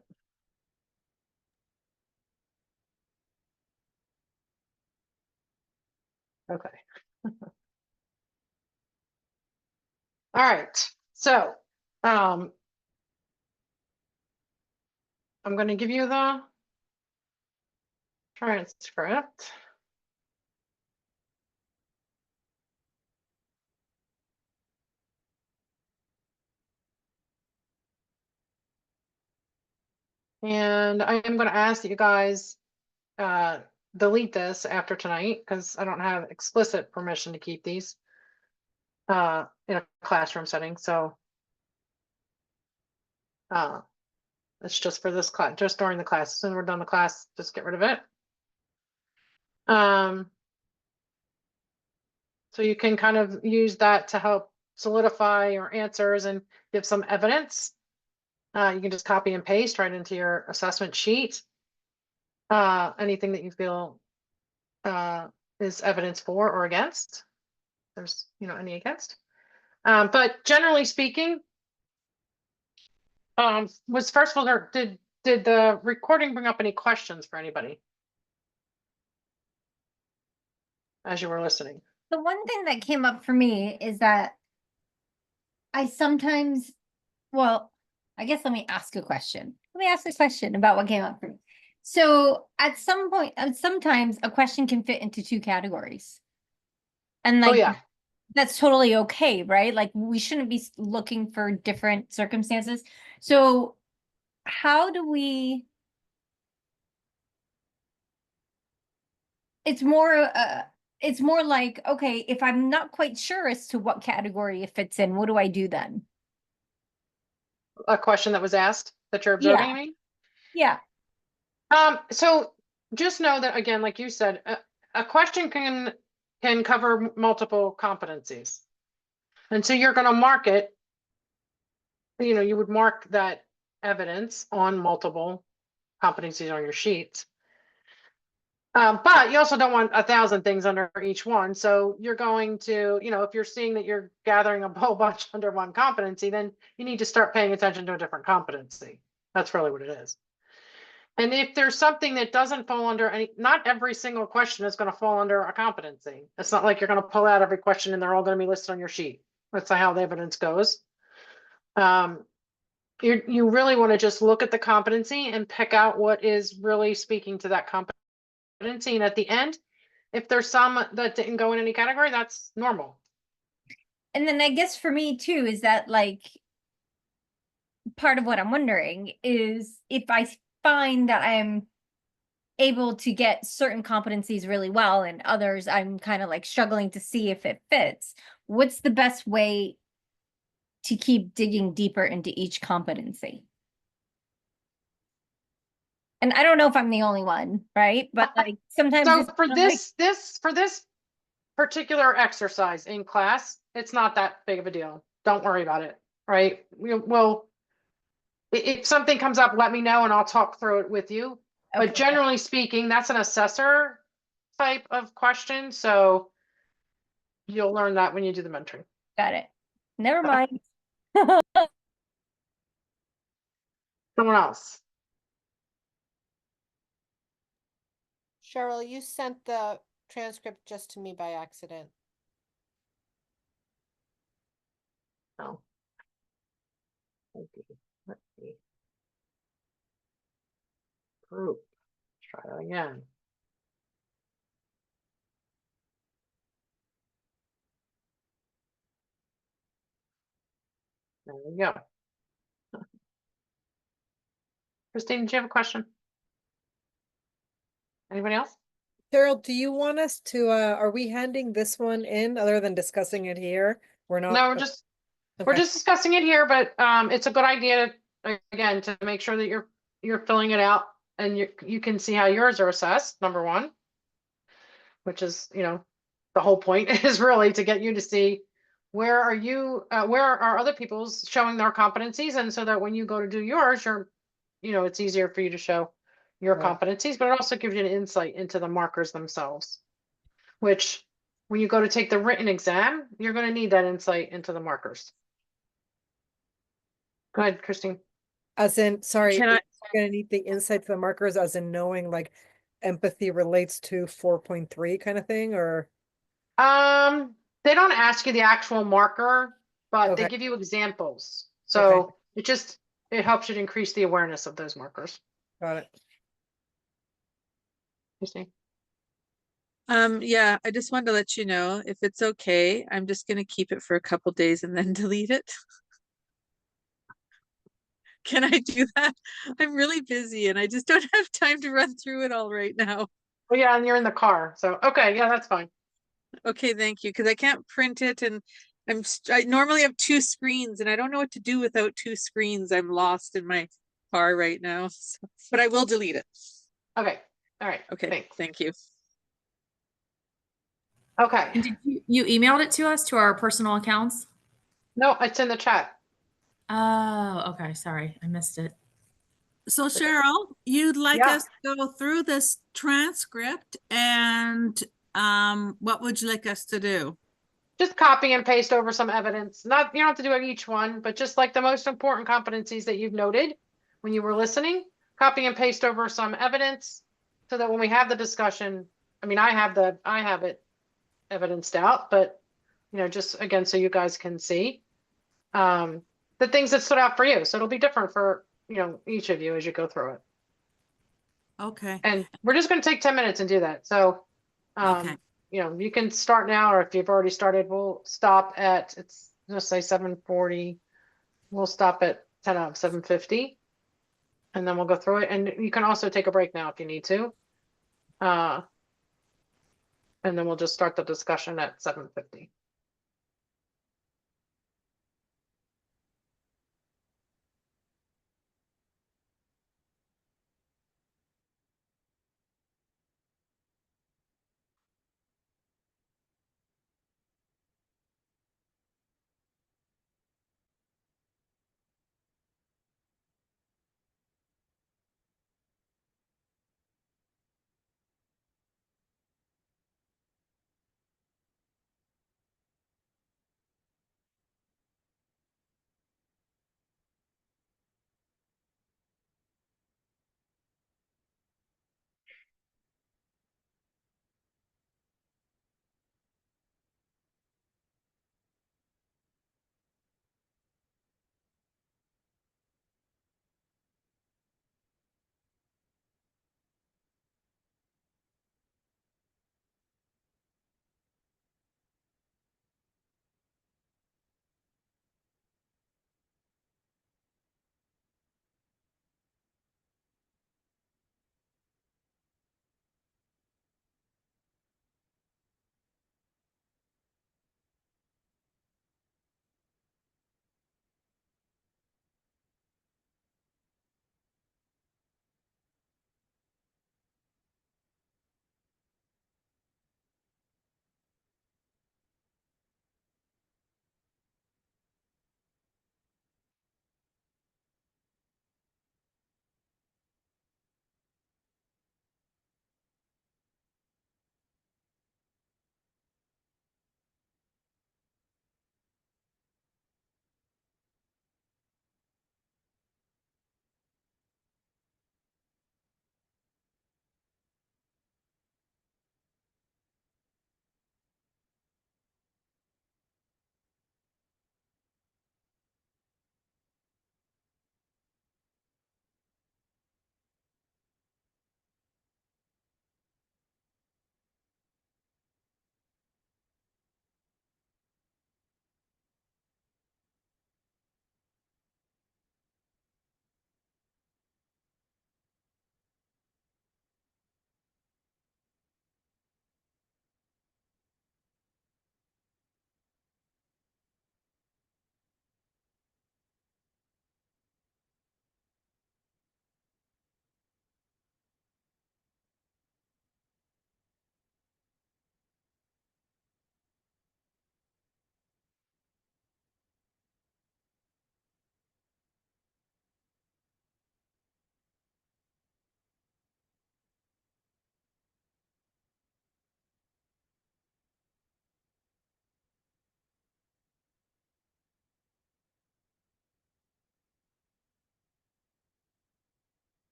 Okay. All right. So, I'm going to give you the transcript. And I am going to ask that you guys delete this after tonight because I don't have explicit permission to keep these in a classroom setting. So it's just for this class, just during the class. As soon as we're done the class, just get rid of it. So you can kind of use that to help solidify your answers and give some evidence. You can just copy and paste right into your assessment sheet. Anything that you feel is evidence for or against. There's, any against. But generally speaking, was first of all, did the recording bring up any questions for anybody as you were listening? The one thing that came up for me is that I sometimes, well, I guess let me ask a question. Let me ask a question about what came up for me. So at some point, sometimes a question can fit into 2 categories. And Oh like, yeah, that's totally okay, right? Like we shouldn't be looking for different circumstances. So how do we, it's more like, okay, if I'm not quite sure as to what category it fits in, what do I do then? a question that was asked that you're Yeah. observing me. Yeah. So just know that again, like you said, a question can cover multiple competencies. And so you're going to mark it, you would mark that evidence on multiple competencies on your sheets. But you also don't want 1,000 things under each one. So you're going to, if you're seeing that you're gathering a whole bunch under one competency, then you need to start paying attention to a different competency. That's really what it is. And if there's something that doesn't fall under any, not every single question is going to fall under a competency. It's not like you're going to pull out every question and they're all going to be listed on your sheet. That's how the evidence goes. You really want to just look at the competency and pick out what is really speaking to that competency. And at the end, if there's some that didn't go in any category, that's normal. And then I guess for me too, is that like part of what I'm wondering is if I find that I'm able to get certain competencies really well and others I'm kind of like struggling to see if it fits, what's the best way to keep digging deeper into each competency? And I don't know if I'm the only one, right? But like sometimes So it's for kind of like, for this particular exercise in class, it's not that big of a deal. Don't worry about it, right? If something comes up, let me know and I'll talk through it with you. But okay, generally speaking, that's an assessor type of question. So you'll learn that when you do the mentoring. got it. Never mind. Someone else. Cheryl, you sent the transcript just to me by accident. No. Thank you. Let's see. Group. Try that again. There we go. Christine, did you have a question? Anybody else? Cheryl, do you want us to, are we handing this one in other than discussing it here? We're not. No, we're just discussing it here, but it's a good idea again to make sure that you're filling it out and you can see how yours are assessed, number one, which is, the whole point is really to get you to see where are other people's showing their competencies, and so that when you go to do yours, it's easier for you to show your Right. competencies, but it also gives you an insight into the markers themselves, which when you go to take the written exam, you're going to need that insight into the markers. Go ahead, Christine. As in, sorry, Can I- you're gonna need the insight to the markers as in knowing like empathy relates to 4.3 kind of thing, or? They don't ask you the actual marker, but they Okay. give you examples. So it helps you to increase the awareness of those markers. Got it. Christine? Yeah, I just wanted to let you know if it's okay, I'm just gonna keep it for a couple days and then delete it. Can I do that? I'm really busy and I just don't have time to run through it all right now. Well, yeah, and you're in the car. So, okay, yeah, that's fine. Okay, thank you, because I can't print it and I normally have two screens and I don't know what to do without two screens. I'm lost in my car right now, but I will delete it. Okay. All right. Okay, Thanks. thank you. Okay. And did you emailed it to us to our personal accounts? No, it's in the chat. Oh, okay. Sorry, I missed it. So Cheryl, you'd like Yeah. us to go through this transcript and what would you like us to do? Just copy and paste over some evidence. You don't have to do it each one, but just like the most important competencies that you've noted when you were listening, copy and paste over some evidence so that when we have the discussion, I have it evidenced out, but just again, so you guys can see the things that stood out for you. So it'll be different for, each of you as you go through it. Okay. And we're just going to take 10 minutes and do that. So, Okay. you can start now, or if you've already started, we'll stop at, it's just say 7:40. We'll stop at 7:50 and then we'll go through it. And you can also take a break now if you need to. And then we'll just start the discussion at 7:50.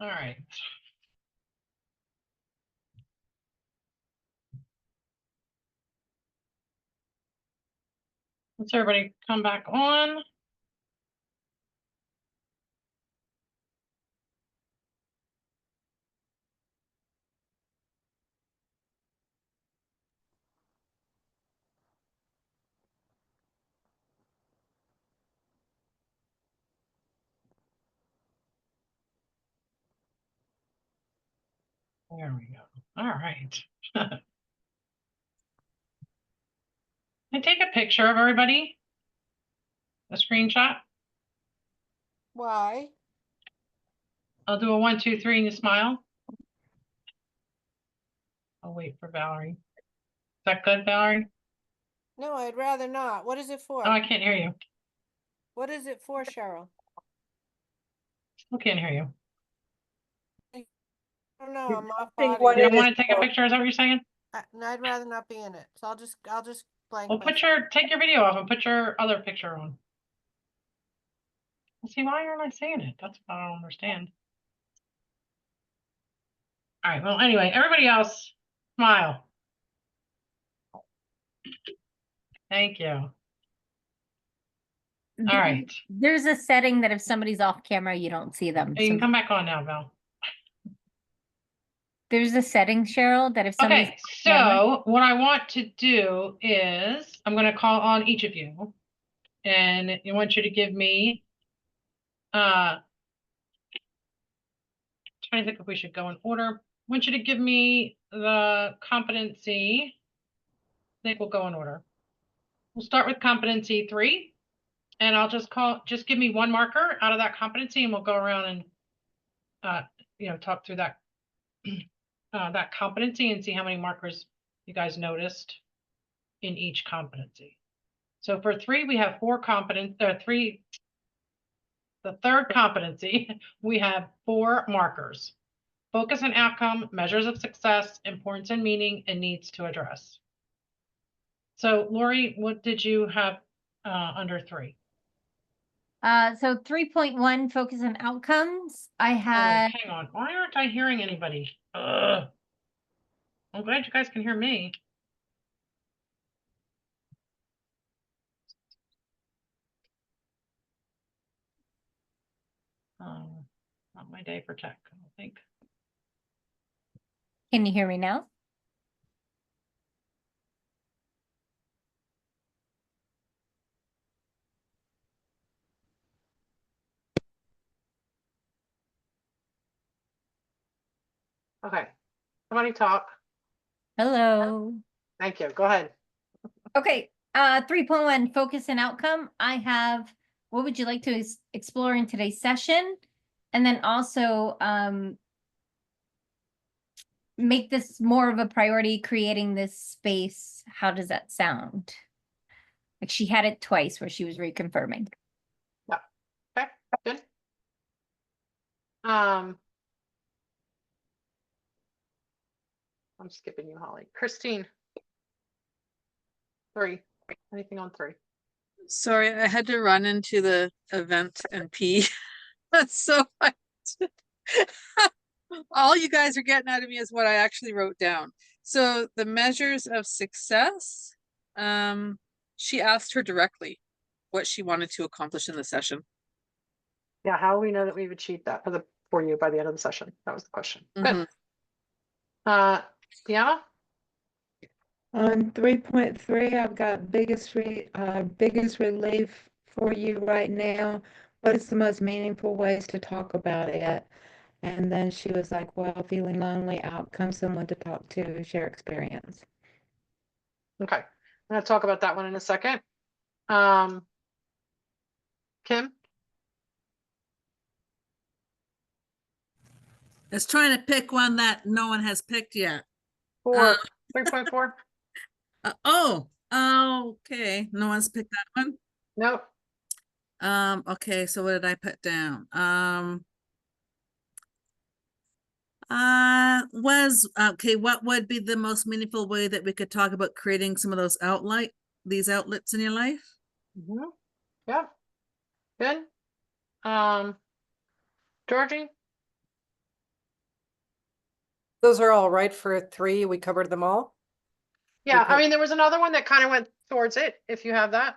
All right. Let's everybody come back on. There we go. All right. I take a picture of everybody. A screenshot. Why? I'll do a 1, 2, 3 and you smile. I'll wait for Valerie. Is that good, Valerie? No, I'd rather not. What is it for? Oh, I can't hear you. What is it for, Cheryl? I can't hear you. I don't know. I'm off Think body. what You it don't want is to take a for. picture? Is that what you're saying? No, I'd rather not be in it. So I'll just blank. Well, take your video off and put your other picture on. See, why aren't I saying it? That's what I don't understand. All right. Well, anyway, everybody else, smile. Thank you. All right. There's a setting that if somebody's off camera, you don't see them. You So can come back on now, Val. there's a setting, Cheryl, that if somebody's Okay, off camera, so what I want to do is I'm going to call on each of you, and I want you to give me trying to think if we should go in order. I want you to give me the competency. I think we'll go in order. We'll start with competency 3, and I'll just give me one marker out of that competency, and we'll go around and talk through that that competency and see how many markers you guys noticed in each competency. So for 3, we have 4 3. The third competency, we have 4 markers: focus and outcome, measures of success, importance and meaning, and needs to address. So Lori, what did you have under 3? so 3.1 focus on outcomes. I Oh, had wait, hang on. Why aren't I hearing anybody? Ugh. I'm glad you guys can hear me. Not my day for tech, I don't think. Can you hear me now? Okay, somebody talk. Hello. Thank you. Go ahead. Okay, 3.1 focus and outcome. I have, what would you like to explore in today's session? And then also make this more of a priority, creating this space. How does that sound? Like she had it twice where she was reconfirming. Yeah. Okay, good. I'm skipping you, Holly. Christine. 3. Anything on 3? Sorry, I had to run into the event and pee. So all you guys are getting out of me is what I actually wrote down. So the measures of success, she asked her directly what she wanted to accomplish in the session. Yeah, how do we know that we've achieved that for you by the end of the session? That was the question. Good. Deanna? On 3.3, I've got biggest relief for you right now. What is the most meaningful ways to talk about it? And then she was like, well, feeling lonely, out comes someone to talk to, share experience. Okay, I'm going to talk about that one in a second. Kim? It's trying to pick one that no one has picked yet. 3.4? Okay. No one's picked that one. Nope. Okay, so what did I put down? What would be the most meaningful way that we could talk about creating some of those these outlets in your life? Yeah. Good. Georgie? Those are all right for 3. We covered them all. Yeah, I Because- mean, there was another one that kind of went towards it, if you have that.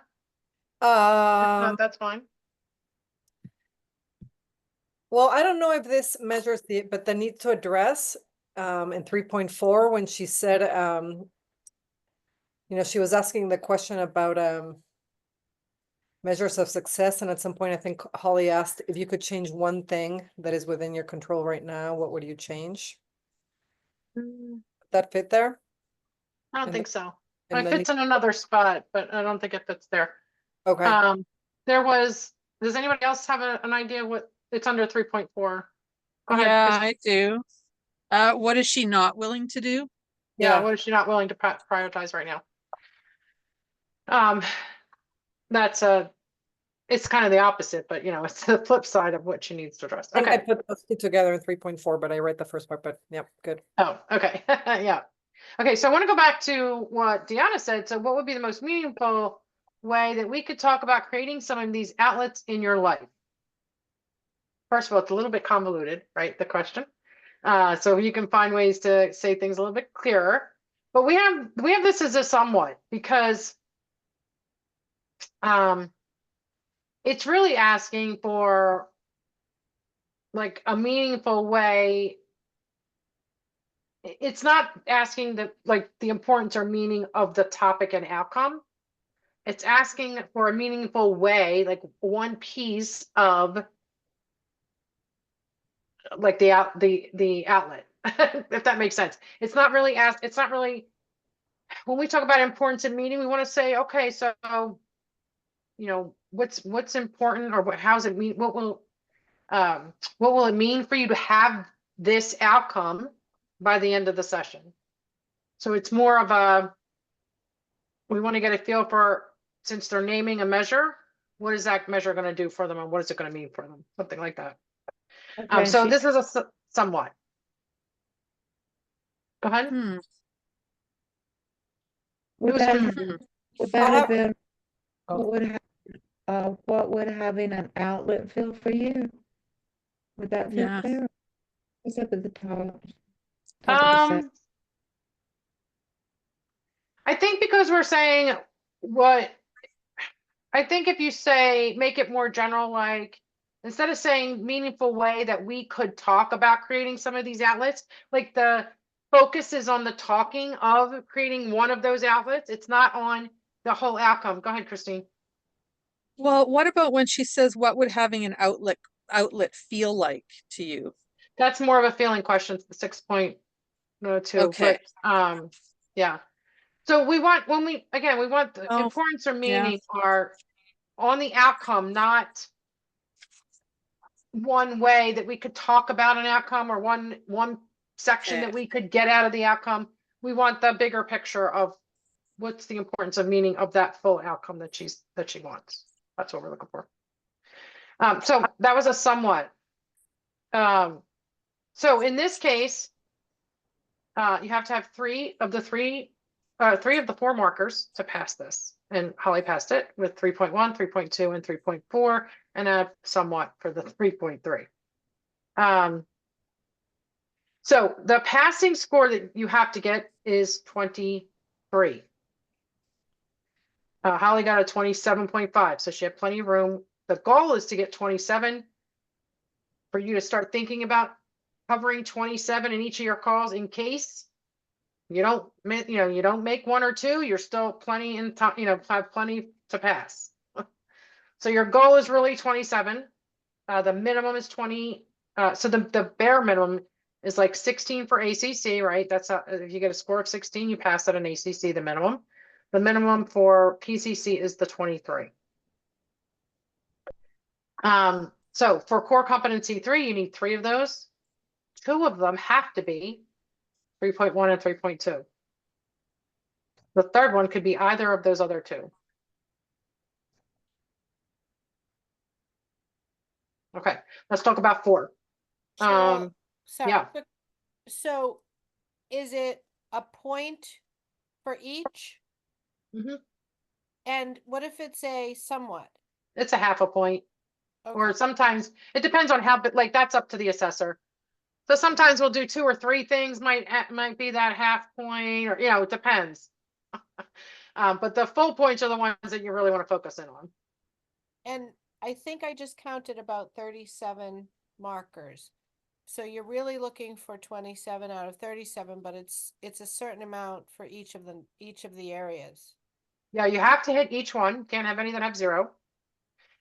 If not, that's fine. Well, I don't know if this measures but the need to address, in 3.4, when she said, she was asking the question about, measures of success. And at some point, I think Holly asked if you could change one thing that is within your control right now, what would you change? That fit there? I don't And think so. and It then fits in another spot, but I don't think it fits there. Okay, Does anybody else have an idea what, it's under 3.4? Go ahead. Yeah, Chris. I do. What is she not willing to do? Yeah, yeah, what is she not willing to prioritize right now? It's kind of the opposite, but it's the flip side of what she needs to address. I think I Okay. put those two together in 3.4, but I read the first part, but yep, good. Oh, okay. Yeah. Okay, so I want to go back to what Deanna said. So what would be the most meaningful way that we could talk about creating some of these outlets in your life? First of all, it's a little bit convoluted, right? The question. So you can find ways to say things a little bit clearer. But we have this as a somewhat, because it's really asking for like a meaningful way. It's not asking the importance or meaning of the topic and outcome. It's asking for a meaningful way, like one piece of like the outlet, if that makes sense. It's not really when we talk about importance and meaning, we want to say, okay, so what's important, or how's it mean, what will it mean for you to have this outcome by the end of the session? So it's more of we want to get a feel for, since they're naming a measure, what is that measure going to do for them, and what is it going to mean for them? Something like that. Okay, So this is a somewhat. Go ahead. would was that, hmm. would that have been, Oh. what would having an outlet feel for you? Would that fit Yeah. there? What's up at the top? Top of the set? I think because we're saying I think if you say, make it more general, like instead of saying meaningful way that we could talk about creating some of these outlets, like the focus is on the talking of creating one of those outlets. It's not on the whole outcome. Go ahead, Christine. Well, what about when she says, what would having an outlet feel like to you? That's more of a feeling question, 6.2. Okay. But yeah. So we want, we want the Oh, importance or yeah. meaning are on the outcome, not one way that we could talk about an outcome, or one section Okay. that we could get out of the outcome. We want the bigger picture of what's the importance of meaning of that full outcome that she wants. That's what we're looking for. So that was a somewhat. So in this case, you have to have three of the 4 markers to pass this. And Holly passed it with 3.1, 3.2, and 3.4, and a somewhat for the 3.3. So the passing score that you have to get is 23. Holly got a 27.5, so she had plenty of room. The goal is to get 27, for you to start thinking about covering 27 in each of your calls, in case you don't make 1 or 2, you're still plenty in time, have plenty to pass. So your goal is really 27. The minimum is 20. So the bare minimum is like 16 for ACC, right? That's if you get a score of 16, you pass at an ACC, the minimum. The minimum for PCC is the 23. So for core competency 3, you need 3 of those. 2 of them have to be 3.1 and 3.2. The third one could be either of those other 2. Okay, let's talk about 4. Cheryl, sorry, yeah. so is it a point for each? Mhm. And what if it's a somewhat? It's a half a point. Okay. Or sometimes it depends on how, but like that's up to the assessor. So sometimes we'll do 2 or 3 things, might be that half point, or, it depends. But the full points are the ones that you really want to focus in on. And I think I just counted about 37 markers. So you're really looking for 27 out of 37, but it's a certain amount for each of the areas. Yeah, you have to hit each one. Can't have any that have 0.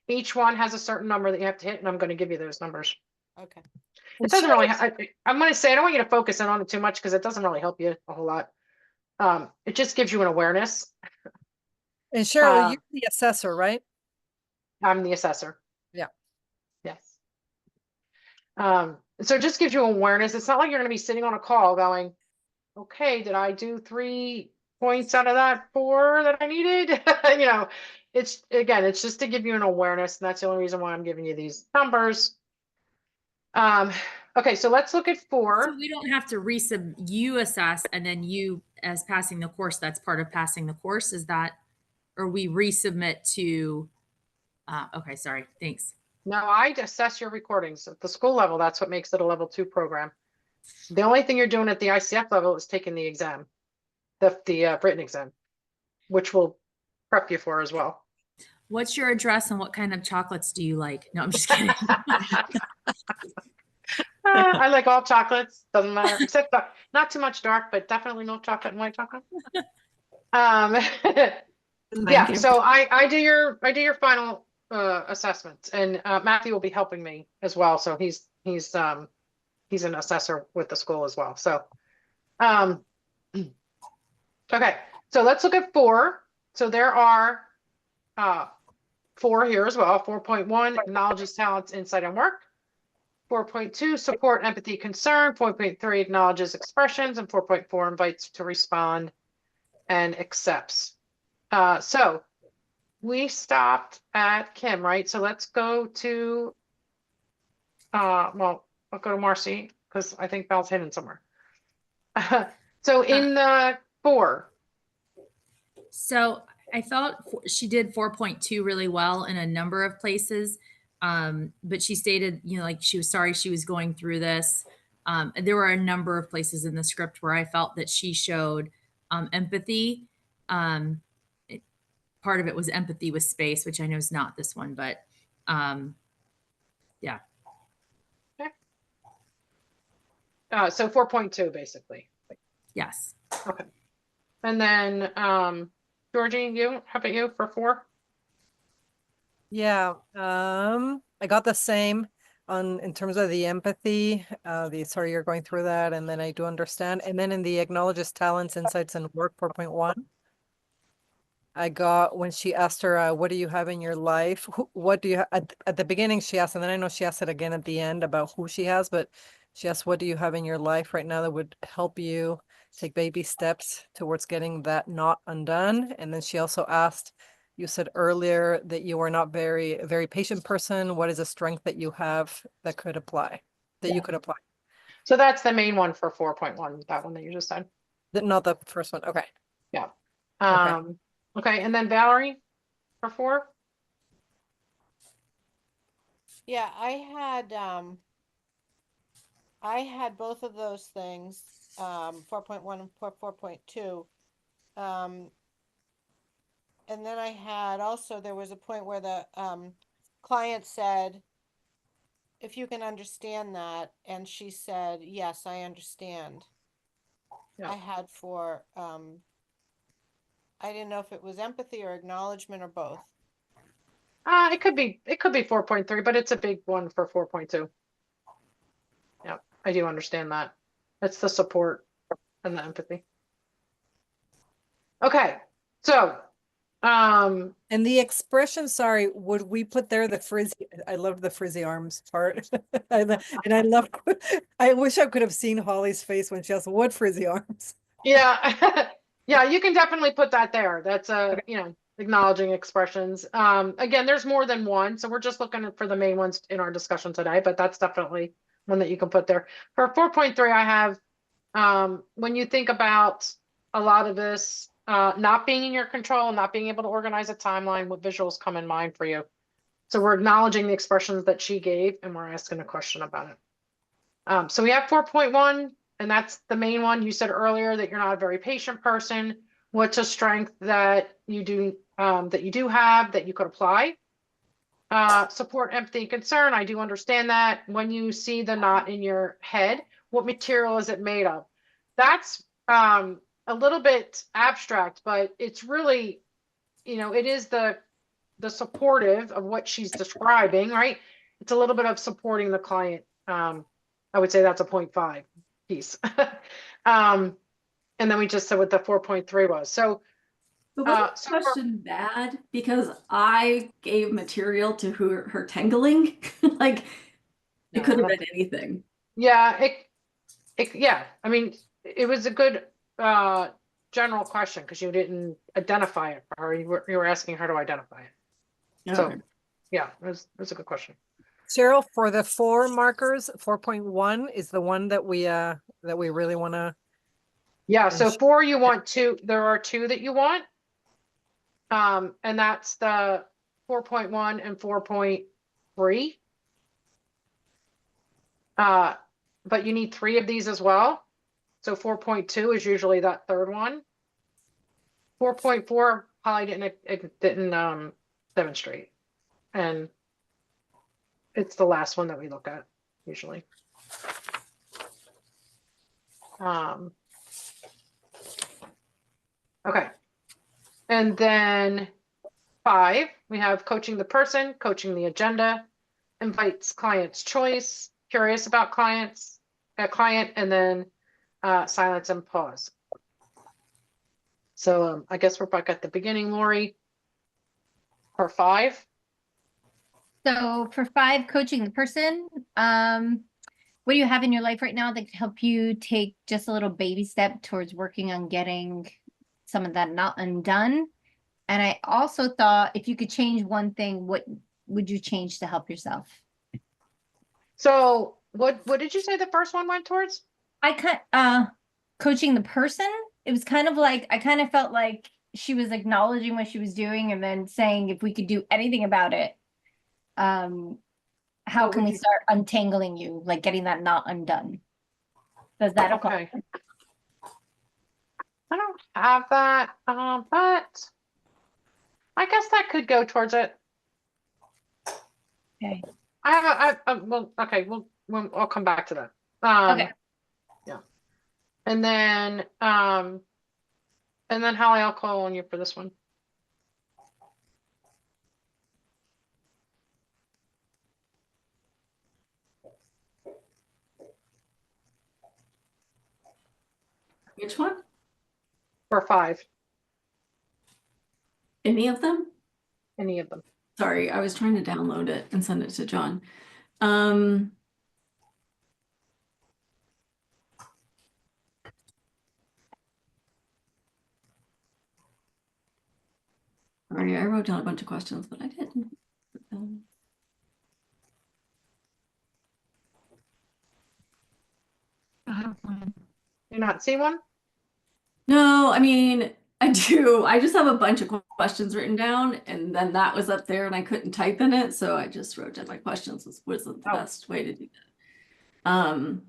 Each one has a certain number that you have to hit, and I'm going to give you those numbers. Okay. It doesn't really, I'm going to say, I don't want you to focus in on it too much because it doesn't really help you a whole lot. It just gives you an awareness. And Cheryl, you're the assessor, right? I'm the assessor. Yeah. Yes. So it just gives you awareness. It's not like you're going to be sitting on a call going, okay, did I do 3 points out of that 4 that I needed? It's just to give you an awareness, and that's the only reason why I'm giving you these numbers. Okay, so let's look at 4. So we don't have to you assess and then you as passing the course, that's part of passing the course, is that, or we resubmit to, okay, sorry, thanks. No, I assess your recordings at the school level. That's what makes it a level 2 program. The only thing you're doing at the ICF level is taking the exam, the written exam, which we'll prep you for as well. What's your address and what kind of chocolates do you like? No, I'm just kidding. I like all chocolates, doesn't matter, except not too much dark, but definitely milk chocolate and white chocolate. Yeah, so I do your final assessments, and Matthew will be helping me as well. So he's an assessor with the school as well. So okay, so let's look at 4. So there are 4 here as well. 4.1 acknowledges talents, insight, and work. 4.2 support, empathy, concern. 4.3 acknowledges expressions, and 4.4 invites to respond and accepts. So we stopped at Kim, right? So let's go to well, I'll go to Marcy because I think Belle's hidden somewhere. So in the 4. So I felt she did 4.2 really well in a number of places. But she stated, like she was sorry she was going through this. There were a number of places in the script where I felt that she showed empathy. Part of it was empathy with space, which I know is not this one, but yeah. Okay. So 4.2 basically. Yes. Okay. And then Georgie, how about you for 4? Yeah, I got the same in terms of the empathy, sorry you're going through that, and then I do understand. And then in the acknowledges talents, insights, and work 4.1, I got when she asked her, what do you have in your life? What do you at the beginning she asked, and then I know she asked it again at the end about who she has, but she asked, what do you have in your life right now that would help you take baby steps towards getting that knot undone? And then she also asked, you said earlier that you are not very patient person. What is a strength that you have that could apply, that you could apply? So that's the main one for 4.1, that one that you just said. Not the first one. Okay. Yeah. Okay. Okay, and then Valerie for 4. Yeah, I had both of those things, 4.1 and 4.2. And then I had also, there was a point where the client said, if you can understand that, and she said, yes, I understand. Yeah. I had for, I didn't know if it was empathy or acknowledgement or both. It could be 4.3, but it's a big one for 4.2. Yeah, I do understand that. It's the support and the empathy. Okay, so and the expression, sorry, would we put there the frizzy? I love the frizzy arms part. And I wish I could have seen Holly's face when she asked, what frizzy arms? Yeah. Yeah, you can definitely put that there. That's acknowledging expressions. Again, there's more than one, so we're just looking for the main ones in our discussion today, but that's definitely one that you can put there. For 4.3, I have when you think about a lot of this not being in your control, not being able to organize a timeline, what visuals come in mind for you. So we're acknowledging the expressions that she gave, and we're asking a question about it. So we have 4.1, and that's the main one. You said earlier that you're not a very patient person. What's a strength that you do have that you could apply? Support, empathy, and concern. I do understand that. When you see the knot in your head, what material is it made of? That's a little bit abstract, but it's really, it is the supportive of what she's describing, right? It's a little bit of supporting the client. I would say that's a 0.5 piece. And then we just said what the 4.3 was. So But wasn't so the question bad because I gave material to her tangling? Like No, it could I have don't been anything. yeah, yeah. I mean, it was a good general question because you didn't identify it for her. You were asking her to identify it. So Okay. yeah, it was a good question. Cheryl, for the 4 markers, 4.1 is the one that we really want to. Yeah, so 4 you want 2. There are 2 that you want. And that's the 4.1 and 4.3. But you need 3 of these as well. So 4.2 is usually that third one. 4.4 probably didn't demonstrate. And it's the last one that we look at usually. Okay. And then 5, we have coaching the person, coaching the agenda, invites client's choice, curious about client, and then silence and pause. So I guess we're back at the beginning, Lori, for 5. So for 5, coaching the person, what do you have in your life right now that could help you take just a little baby step towards working on getting some of that not undone? And I also thought if you could change one thing, what would you change to help yourself? So what did you say the first one went towards? Coaching the person. It was kind of like, I kind of felt like she was acknowledging what she was doing and then saying if we could do anything about it, how What can would we you- start untangling you, like getting that knot undone? Does that apply? Okay. I don't have that, but I guess that could go towards it. Okay. Well, okay, I'll come back to that. Okay. Yeah. And then Holly, I'll call on you for this one. Which one? For 5, Any of them? any of them. Sorry, I was trying to download it and send it to John. Sorry, I wrote down a bunch of questions, but I didn't. Do you not see one? No, I mean, I do. I just have a bunch of questions written down, and then that was up there, and I couldn't type in it, so I just wrote down my questions. Was the Oh. best way to do that.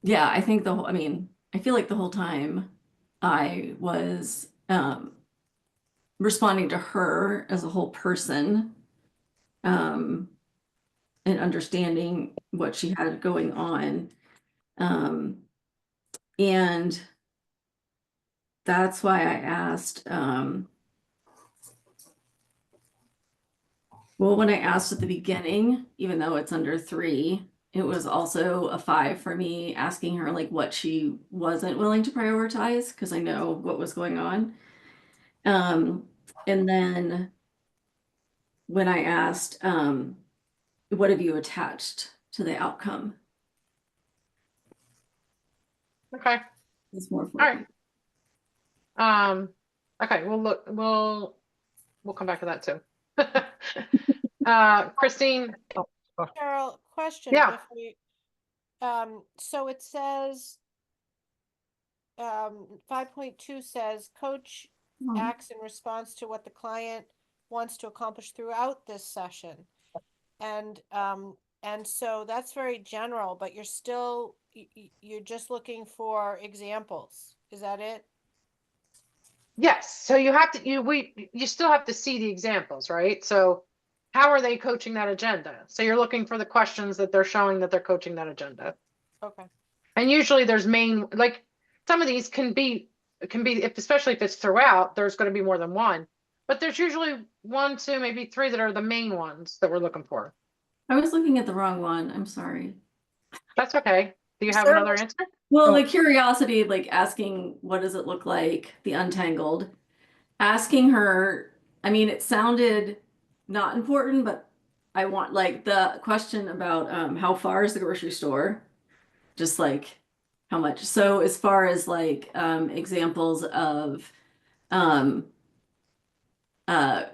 Yeah, I think I mean, I feel like the whole time I was responding to her as a whole person, and understanding what she had going on. And that's why I asked, well, when I asked at the beginning, even though it's under 3, it was also a 5 for me, asking her like what she wasn't willing to prioritize because I know what was going on. And then when I asked, what have you attached to the outcome? Okay. It's more All right. Okay, we'll come back to that too. Christine. Oh, Cheryl, question. Yeah. Before you, so it says, 5.2 says coach acts in response to what the client wants to accomplish throughout this session. And so that's very general, but you're still, you're just looking for examples. Is that it? Yes, so you have to, you still have to see the examples, right? So how are they coaching that agenda? So you're looking for the questions that they're showing that they're coaching that agenda. Okay. And usually there's like some of these can be, if, especially if it's throughout, there's going to be more than one, but there's usually 1, 2, maybe 3 that are the main ones that we're looking for. I was looking at the wrong one. I'm sorry. That's okay. Do you have Sure. another answer? Well, Oh. like curiosity, like asking, what does it look like? The untangled. Asking her, I mean, it sounded not important, but I want like the question about how far is the grocery store? Just like how much. So as far as like examples of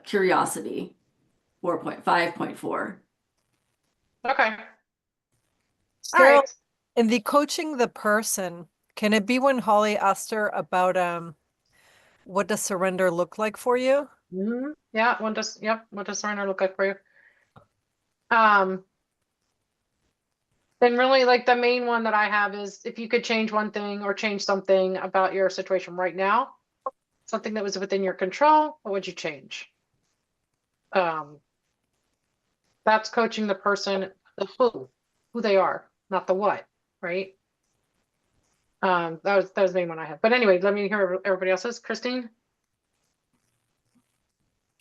curiosity, 4.5.4. Okay. All Cheryl, right. in the coaching the person, can it be when Holly asked her about what does surrender look like for you? Mm-hmm. Yeah. What does surrender look like for you? Then really like the main one that I have is if you could change one thing or change something about your situation right now, something that was within your control, what would you change? That's coaching the person, the who they are, not the what, right? That was the main one I had. But anyway, let me hear everybody else's. Christine?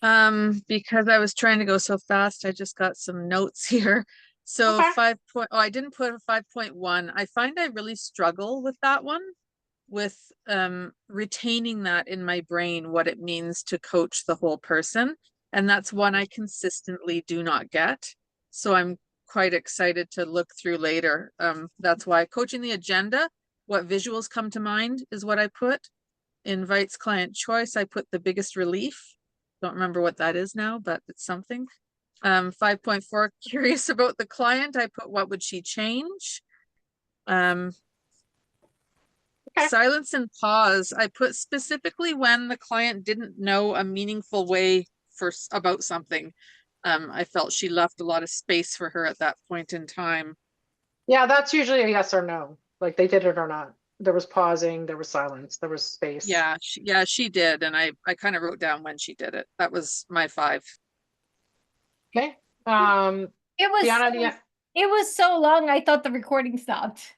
Because I was trying to go so fast, I just got some notes here. So Okay. I didn't put a 5.1. I find I really struggle with that one, with retaining that in my brain, what it means to coach the whole person. And that's one I consistently do not get. So I'm quite excited to look through later. That's why coaching the agenda, what visuals come to mind is what I put. Invites client choice, I put the biggest relief. Don't remember what that is now, but it's something. 5.4, curious about the client, I put what would she change? Okay. Silence and pause, I put specifically when the client didn't know a meaningful way about something. I felt she left a lot of space for her at that point in time. Yeah, that's usually a yes or no. Like they did it or not. There was pausing, there was silence, there was space. Yeah, she did. And I kind of wrote down when she did it. That was my 5. Okay. It was Deanna, so, it was so long, I thought the recording stopped.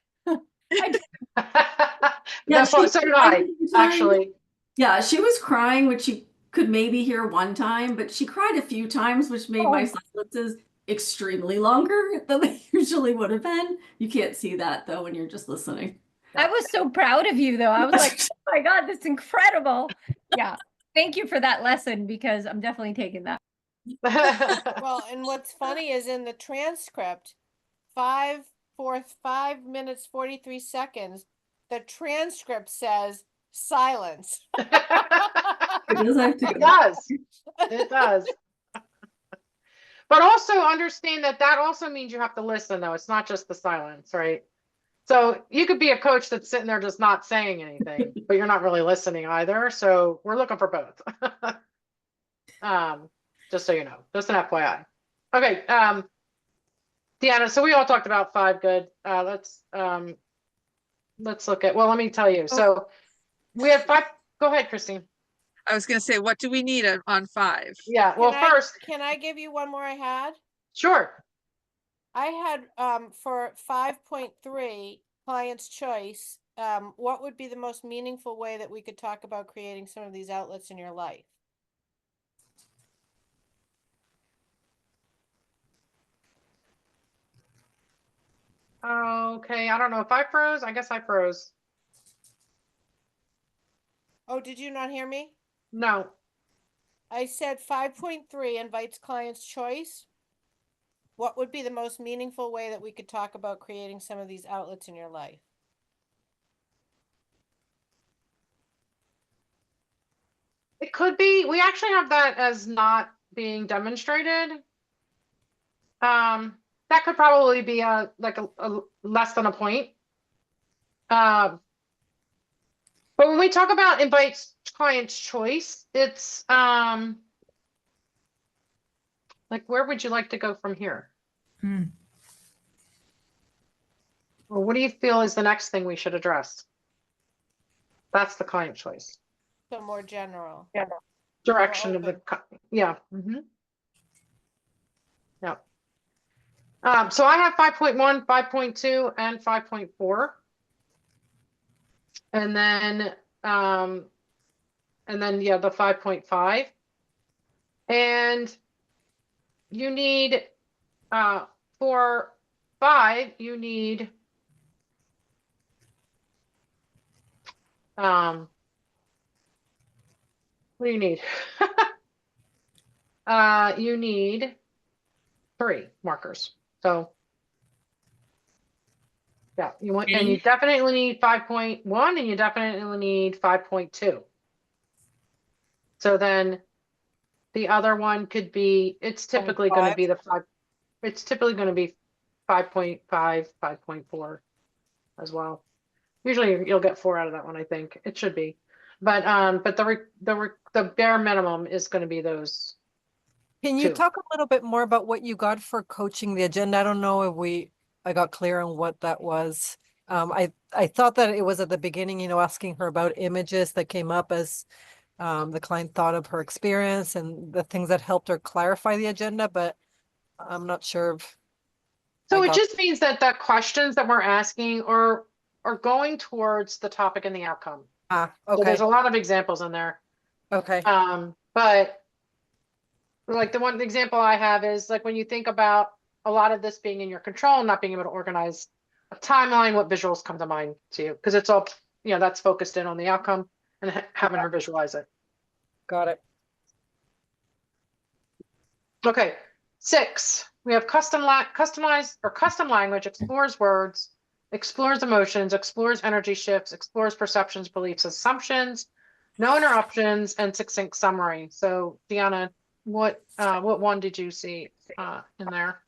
Yeah, so did I, actually. Yeah, she was crying, which you could maybe hear one time, but she cried a few times, which made my silences extremely longer than they usually would have been. You can't see that though when you're just listening. I was so proud of you though. I was like, oh my God, that's incredible. Yeah. Thank you for that lesson because I'm definitely taking that. Well, and what's funny is in the transcript, 5 minutes, 43 seconds, the transcript says silence. It does have to It go. does. It does. But also understand that that also means you have to listen, though. It's not just the silence, right? So you could be a coach that's sitting there just not saying anything, but you're not really listening either. So we're looking for both. Just so you know, just an FYI. Okay, Deanna, so we all talked about 5 good. Let's look at, well, let me tell you. So we have 5. Go ahead, Christine. I was going to say, what do we need on 5? Yeah, well, first. Can I give you one more I had? Sure. I had for 5.3 client's choice, what would be the most meaningful way that we could talk about creating some of these outlets in your life? Okay, I don't know if I froze. I guess I froze. Oh, did you not hear me? No. I said 5.3 invites client's choice. What would be the most meaningful way that we could talk about creating some of these outlets in your life? It could be. We actually have that as not being demonstrated. That could probably be a less than a point. But when we talk about invites client's choice, it's Like, where would you like to go from here? Hmm. Or what do you feel is the next thing we should address? That's the client choice. So more general. Direction of the, yeah. Yeah. So I have 5.1, 5.2, and 5.4. And then, yeah, the 5.5. And you need, for 5, you need, what do you need? You need 3 markers. So yeah, you want, and you definitely need 5.1 and you definitely need 5.2. So then the other one could be, it's typically going to be the 5, it's typically going to be 5.5, 5.4 as well. Usually you'll get 4 out of that one, I think. It should be. But the bare minimum is going to be those. Can you 2. talk a little bit more about what you got for coaching the agenda? I don't know if I got clear on what that was. I thought that it was at the beginning, asking her about images that came up as the client thought of her experience and the things that helped her clarify the agenda, but I'm not sure if So I it got- just means that the questions that we're asking are going towards the topic and the outcome. So okay. there's a lot of examples in there. Okay. But like the one example I have is like when you think about a lot of this being in your control, not being able to organize a timeline, what visuals come to mind to you? Because it's all, that's focused in on the outcome and having her visualize it. Got it. Okay, 6. We have custom language, explores words, explores emotions, explores energy shifts, explores perceptions, beliefs, assumptions, no interruptions, and succinct summary. So Deanna, what one did you see in there?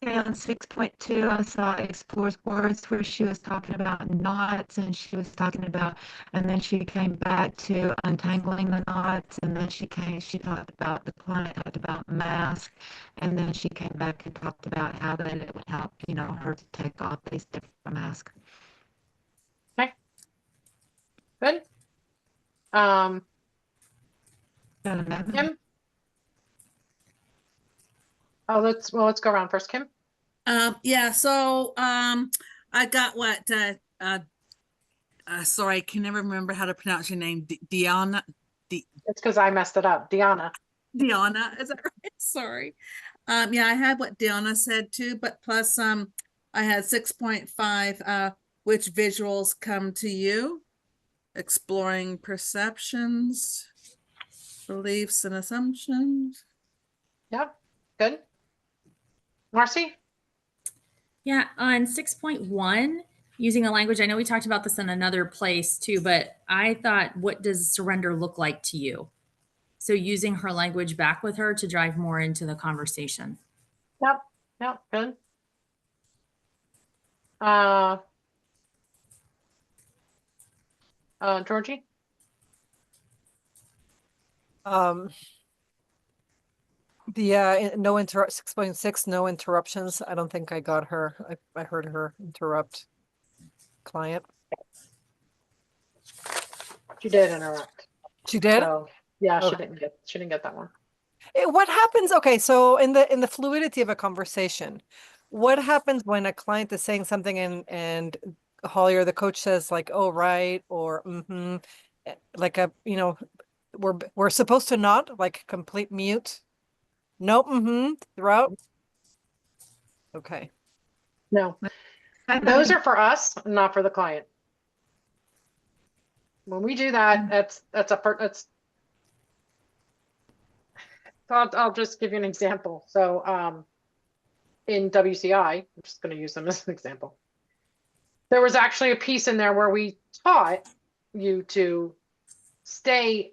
Yeah, on 6.2, I saw explores words where she was talking about knots and she was talking about, and then she came back to untangling the knots, and then she talked about, the client talked about mask, and then she came back and talked about how that it would help, her to take off these different masks. Okay. Good. Kim? Oh, let's go around first. Kim? Yeah, so I got what sorry, I can never remember how to pronounce your name. Deanna. It's because I messed it up. Deanna, is that right? Sorry. Yeah, I had what Deanna said too, but plus I had 6.5, which visuals come to you? Exploring perceptions, beliefs and assumptions. Yep. Good. Marcy? Yeah, on 6.1, using a language, I know we talked about this in another place too, but I thought, what does surrender look like to you? So using her language back with her to drive more into the conversation. Yep. Good. Georgie? The no 6.6, no interruptions. I don't think I got her. I heard her interrupt client. She did interrupt. She did? So yeah, Okay. she didn't get that one. What happens? Okay, so in the fluidity of a conversation, what happens when a client is saying something and Holly or the coach says like, "Oh, right," or "mm-hmm," like we're supposed to not like complete mute. No, mm-hmm throughout. Okay. No, those are for us, not for the client. When we do that, I'll just give you an example. So in WCI, I'm just going to use them as an example. There was actually a piece in there where we taught you to stay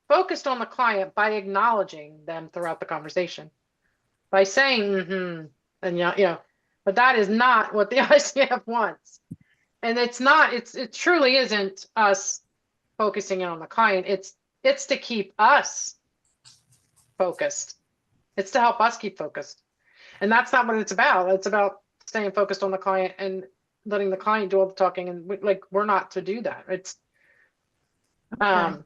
focused on the client by acknowledging them throughout the conversation, by saying mm-hmm, and but that is not what the ICF wants. And it truly isn't us focusing in on the client. It's to keep us focused. It's to help us keep focused. And that's not what it's about. It's about staying focused on the client and letting the client do all the talking. And we're not to do that. It's, I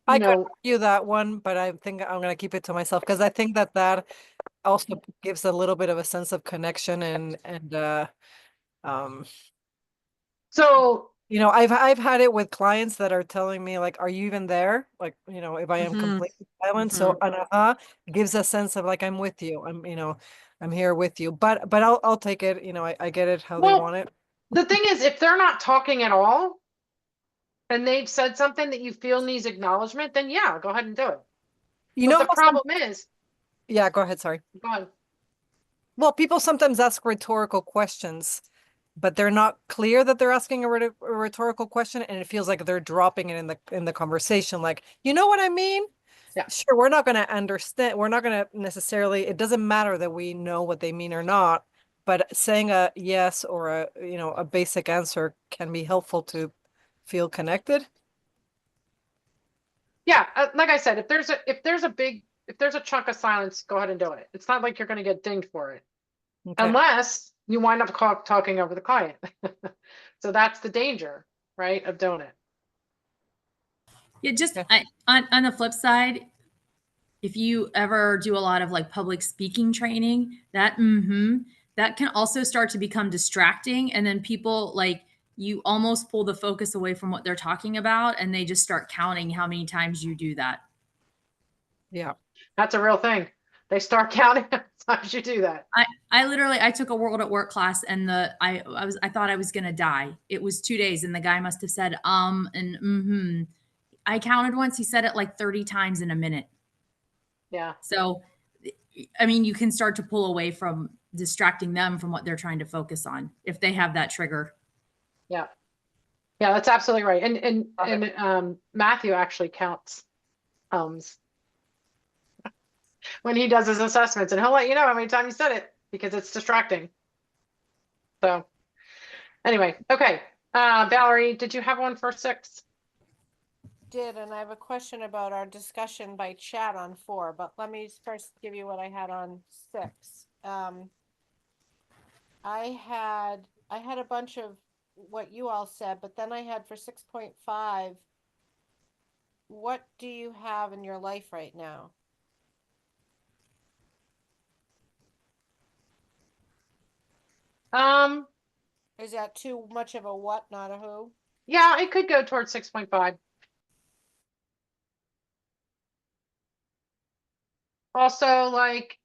you could know, argue that one, but I think I'm gonna keep it to myself because I think that also gives a little bit of a sense of connection and um so you know, I've had it with clients that are telling me like, are you even there? Like, you know, if I am Mhm. completely silent. So gives a sense of like I'm with you. I'm here with you. But I'll take it, you know, I get it how they well, want it. the thing is, if they're not talking at all and they've said something that you feel needs acknowledgement, then yeah, go ahead and do it. You But know the how problem is, yeah, go ahead, sorry. go on. Well, people sometimes ask rhetorical questions, but they're not clear that they're asking a rhetorical question, and it feels like they're dropping it in the conversation. Like, you know what I mean? Yeah. Sure, we're not going to understand. We're not going to necessarily. It doesn't matter that we know what they mean or not. But saying a yes or a basic answer can be helpful to feel connected. Yeah, like I said, if there's a chunk of silence, go ahead and do it. It's not like you're going to get dinged for it. Okay. Unless you wind up talking over the client. So that's the danger, right, of doing it. Yeah, just Okay. on the flip side, if you ever do a lot of like public speaking training, that can also start to become distracting, and then people like you almost pull the focus away from what they're talking about, and they just start counting how many times you do that. Yeah. That's a real thing. They start counting how many times you do that. I literally took a World at Work class, and I thought I was gonna die. It was 2 days, and the guy must have said and I counted once. He said it like 30 times in a minute. Yeah. So, I mean, you can start to pull away from distracting them from what they're trying to focus on if they have that trigger. Yeah. Yeah, that's absolutely right. And Matthew actually counts when he does his assessments, and he'll let you know how many times you said it because it's distracting. So anyway, okay. Valerie, did you have one for 6? Did, and I have a question about our discussion by chat on 4, but let me first give you what I had on 6. I had a bunch of what you all said, but then I had for 6.5, what do you have in your life right now? Is that too much of a what, not a who? Yeah, it could go towards 6.5. Also, like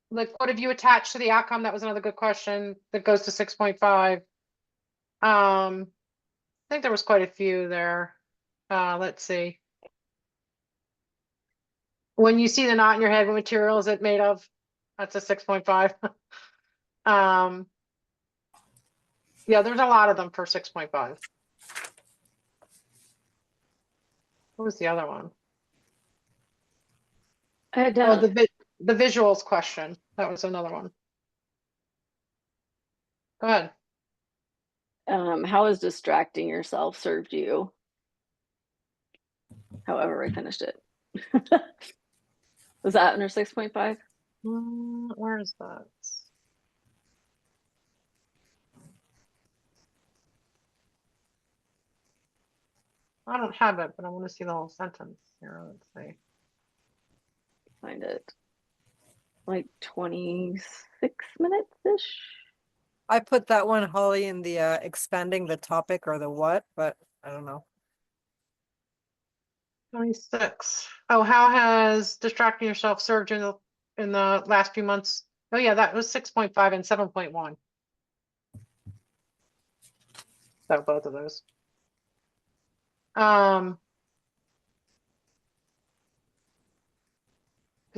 what have you attached to the outcome? That was another good question that goes to 6.5. I think there was quite a few there. Let's see. When you see the knot in your head, what material is it made of? That's a 6.5. Yeah, there's a lot of them for 6.5. What was the other one? I had Oh, down, the visuals question. That was another one. Go ahead. how has distracting yourself served you? However, I finished it. Was that under 6.5? Where is that? I don't have it, but I want to see the whole sentence here. Let's see. Find it. Like 26 minutes-ish. I put that one, Holly, in the expanding the topic or the what, but I don't know. 26. Oh, how has distracting yourself served you in the last few months? Oh yeah, that was 6.5 and 7.1. So both of those. Because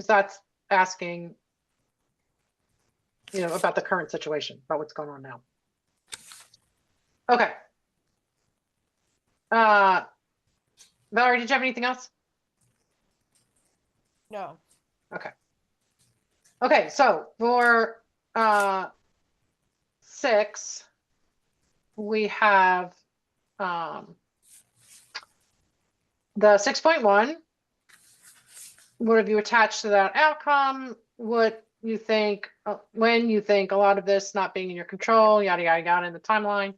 that's asking, about the current situation, about what's going on now. Okay. Valerie, did you have anything else? No. Okay. Okay, so for 6, we have the 6.1, what have you attached to that outcome? What you think, when you think a lot of this not being in your control, yada, yada, yada, in the timeline.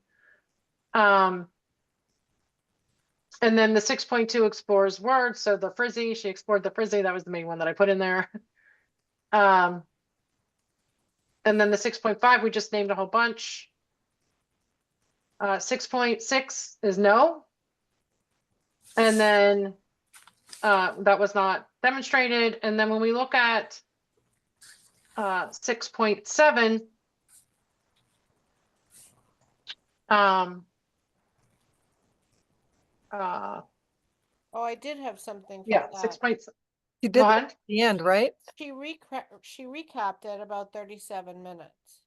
And then the 6.2 explores words. So the frizzy, she explored the frizzy. That was the main one that I put in there. And then the 6.5, we just named a whole bunch. 6.6 is no. And then that was not demonstrated. And then when we look at 6.7, Oh, I did have something for yeah, that. 6 points. You Go did that ahead. at the end, right? She recapped at about 37 minutes.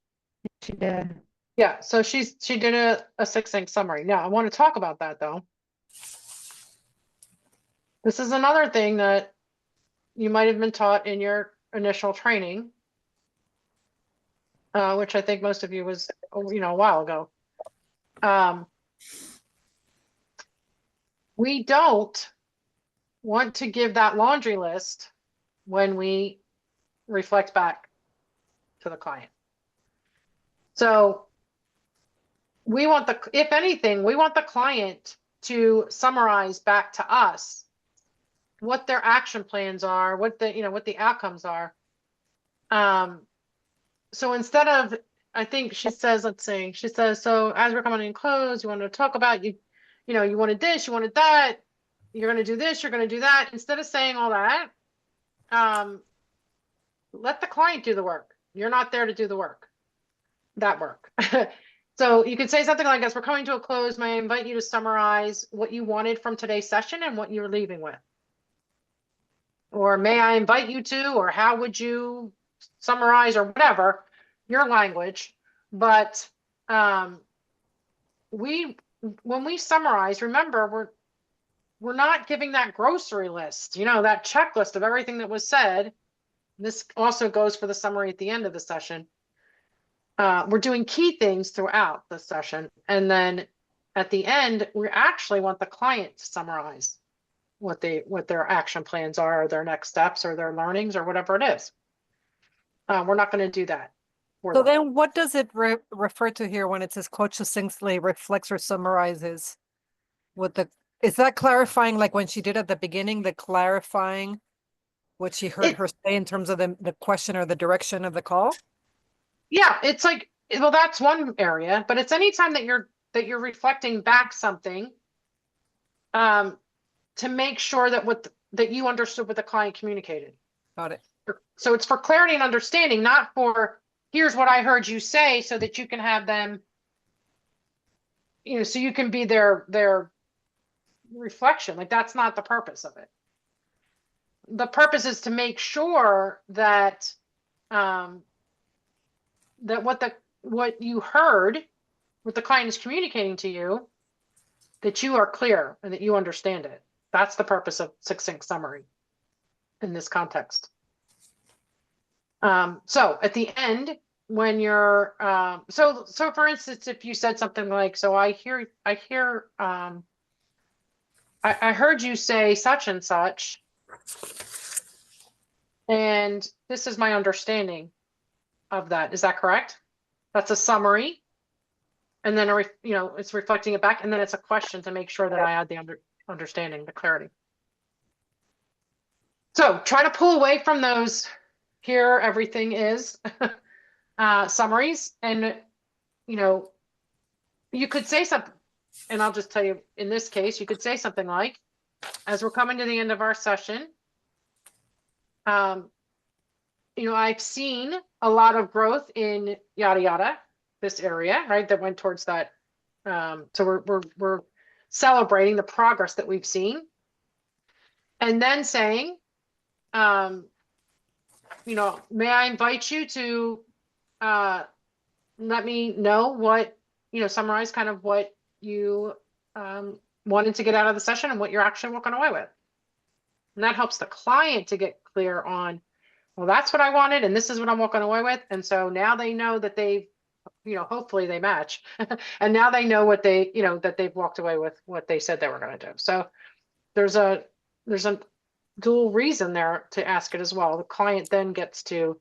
She did. Yeah, so she did a succinct summary. Now I want to talk about that though. This is another thing that you might have been taught in your initial training, which I think most of you was, a while ago. We don't want to give that laundry list when we reflect back to the client. So if anything, we want the client to summarize back to us what their action plans are, what the outcomes are. So instead of, I think she says, so as we're coming in close, you want to talk about, you wanted this, you wanted that, you're going to do this, you're going to do that. Instead of saying all that, let the client do the work. You're not there to do the work, that work. So you could say something like, as we're coming to a close, may I invite you to summarize what you wanted from today's session and what you're leaving with. Or may I invite you to, or how would you summarize, or whatever, your language. But when we summarize, remember, we're not giving that grocery list, that checklist of everything that was said. This also goes for the summary at the end of the session. We're doing key things throughout the session. And then at the end, we actually want the client to summarize what their action plans are, or their next steps, or their learnings, or whatever it is. We're not going to do that. So then what does it refer to here when it says coach succinctly reflects or summarizes is that clarifying, like when she did at the beginning, the clarifying what she heard her say in terms of the question or the direction of the call? Yeah, it's like, well, that's one area, but it's anytime that you're reflecting back something, to make sure that that you understood what the client communicated. Got it. So it's for clarity and understanding, not for here's what I heard you say, so that you can have them, so you can be their reflection. Like, that's not the purpose of it. The purpose is to make sure that that what you heard, what the client is communicating to you, that you are clear and that you understand it. That's the purpose of succinct summary in this context. So at the end, when you're so for instance, if you said something like, so I heard you say such and such, and this is my understanding of that. Is that correct? That's a summary. And then, it's reflecting it back, and then it's a question to make sure that I add the understanding, the clarity. So try to pull away from those, here everything is summaries. And, you could say something, and I'll just tell you, in this case, you could say something like, as we're coming to the end of our session, I've seen a lot of growth in yada, yada, this area, right? That went towards that. So we're celebrating the progress that we've seen. And then saying, may I invite you to let me know what, summarize kind of what you wanted to get out of the session and what you're actually walking away with. And that helps the client to get clear on, well, that's what I wanted, and this is what I'm walking away with. And so now they know that they've, hopefully they match. And now they know what they, that they've walked away with what they said they were going to do. So there's dual reason there to ask it as well. The client then gets to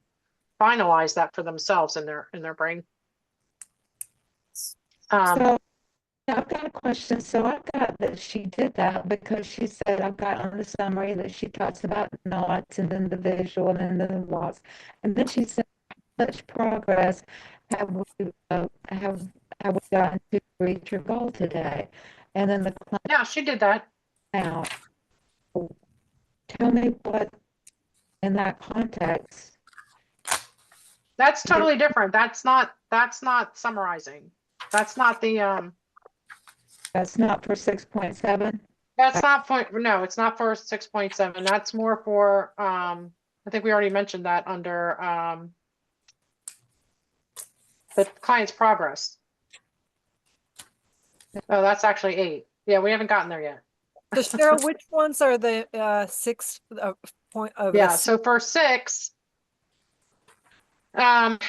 finalize that for themselves in their brain. So I've got a question. So I got that she did that because she said I've got on the summary that she talks about knots and then the visual and then the walks. And then she said, such progress have we gotten to reach your goal today? And then the Yeah, she did that. client out. Tell me what in that context. That's totally different. That's not summarizing. That's not the That's not for 6.7. that's not point, no, it's not for 6.7. That's more for I think we already mentioned that under the client's progress. Oh, that's actually 8. Yeah, we haven't gotten there yet. So Cheryl, which ones are the 6 point of Yeah, the so for 6, let's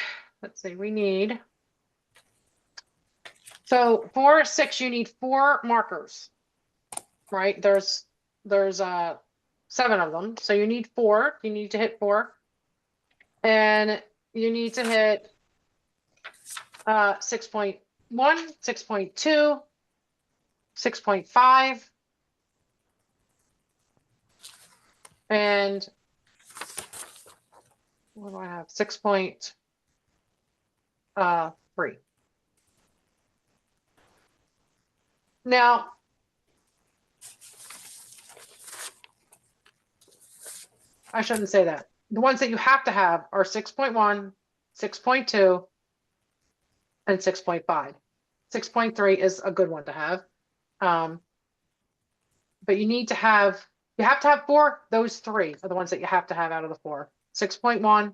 see, we need, so for 6, you need 4 markers, right? There's 7 of them. So you need 4, you need to hit 4. And you need to hit 6.1, 6.2, 6.5. And what do I have? 6.3. Now, I shouldn't say that. The ones that you have to have are 6.1, 6.2, and 6.5. 6.3 is a good one to have. But you have to have 4. Those 3 are the ones that you have to have out of the 4. 6.1,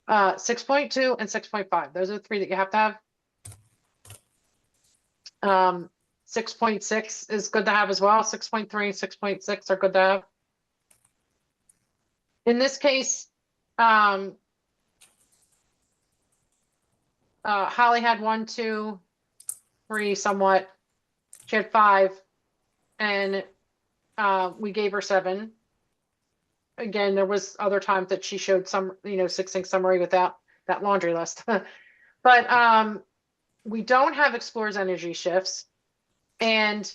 6.2, and 6.5. Those are the 3 that you have to have. 6.6 is good to have as well. 6.3 and 6.6 are good to have. In this case, Holly had 1, 2, 3 somewhat. She had 5, and we gave her 7. Again, there was other times that she showed some, succinct summary without that laundry list. But we don't have explores energy shifts. And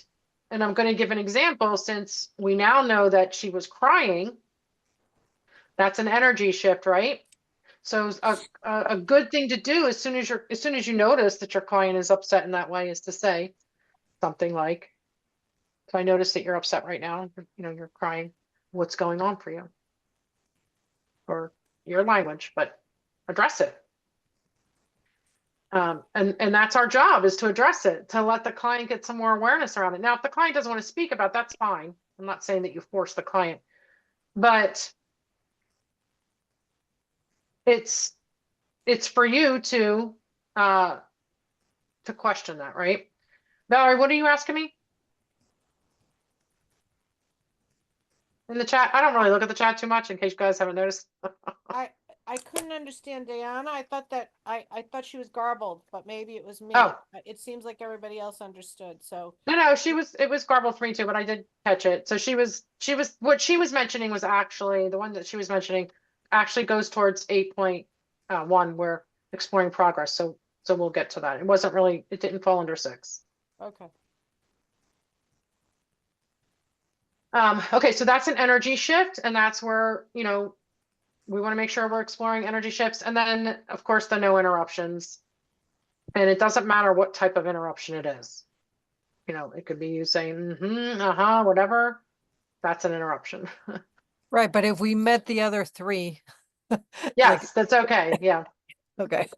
I'm going to give an example, since we now know that she was crying. That's an energy shift, right? So a good thing to do as soon as you notice that your client is upset in that way is to say something like, so I notice that you're upset right now, you're crying. What's going on for you? Or your language, but address it. And that's our job, is to address it, to let the client get some more awareness around it. Now, if the client doesn't want to speak about, that's fine. I'm not saying that you force the client, but it's for you to question that, right? Valerie, what are you asking me? In the chat? I don't really look at the chat too much, in case you guys haven't noticed. I couldn't understand Diana. I thought that I thought she was garbled, but maybe it was me. Oh. It seems like everybody else understood. So No, it was garbled for me too, but I did catch it. So what she was mentioning was actually, the one that she was mentioning actually goes towards 8.1, where exploring progress. So we'll get to that. It didn't fall under 6. okay. Okay, so that's an energy shift, and that's where, we want to make sure we're exploring energy shifts. And then, of course, the no interruptions. And it doesn't matter what type of interruption it is. It could be you saying, whatever. That's an interruption. right, but if we met the other 3, Yes, that's okay. Yeah. okay.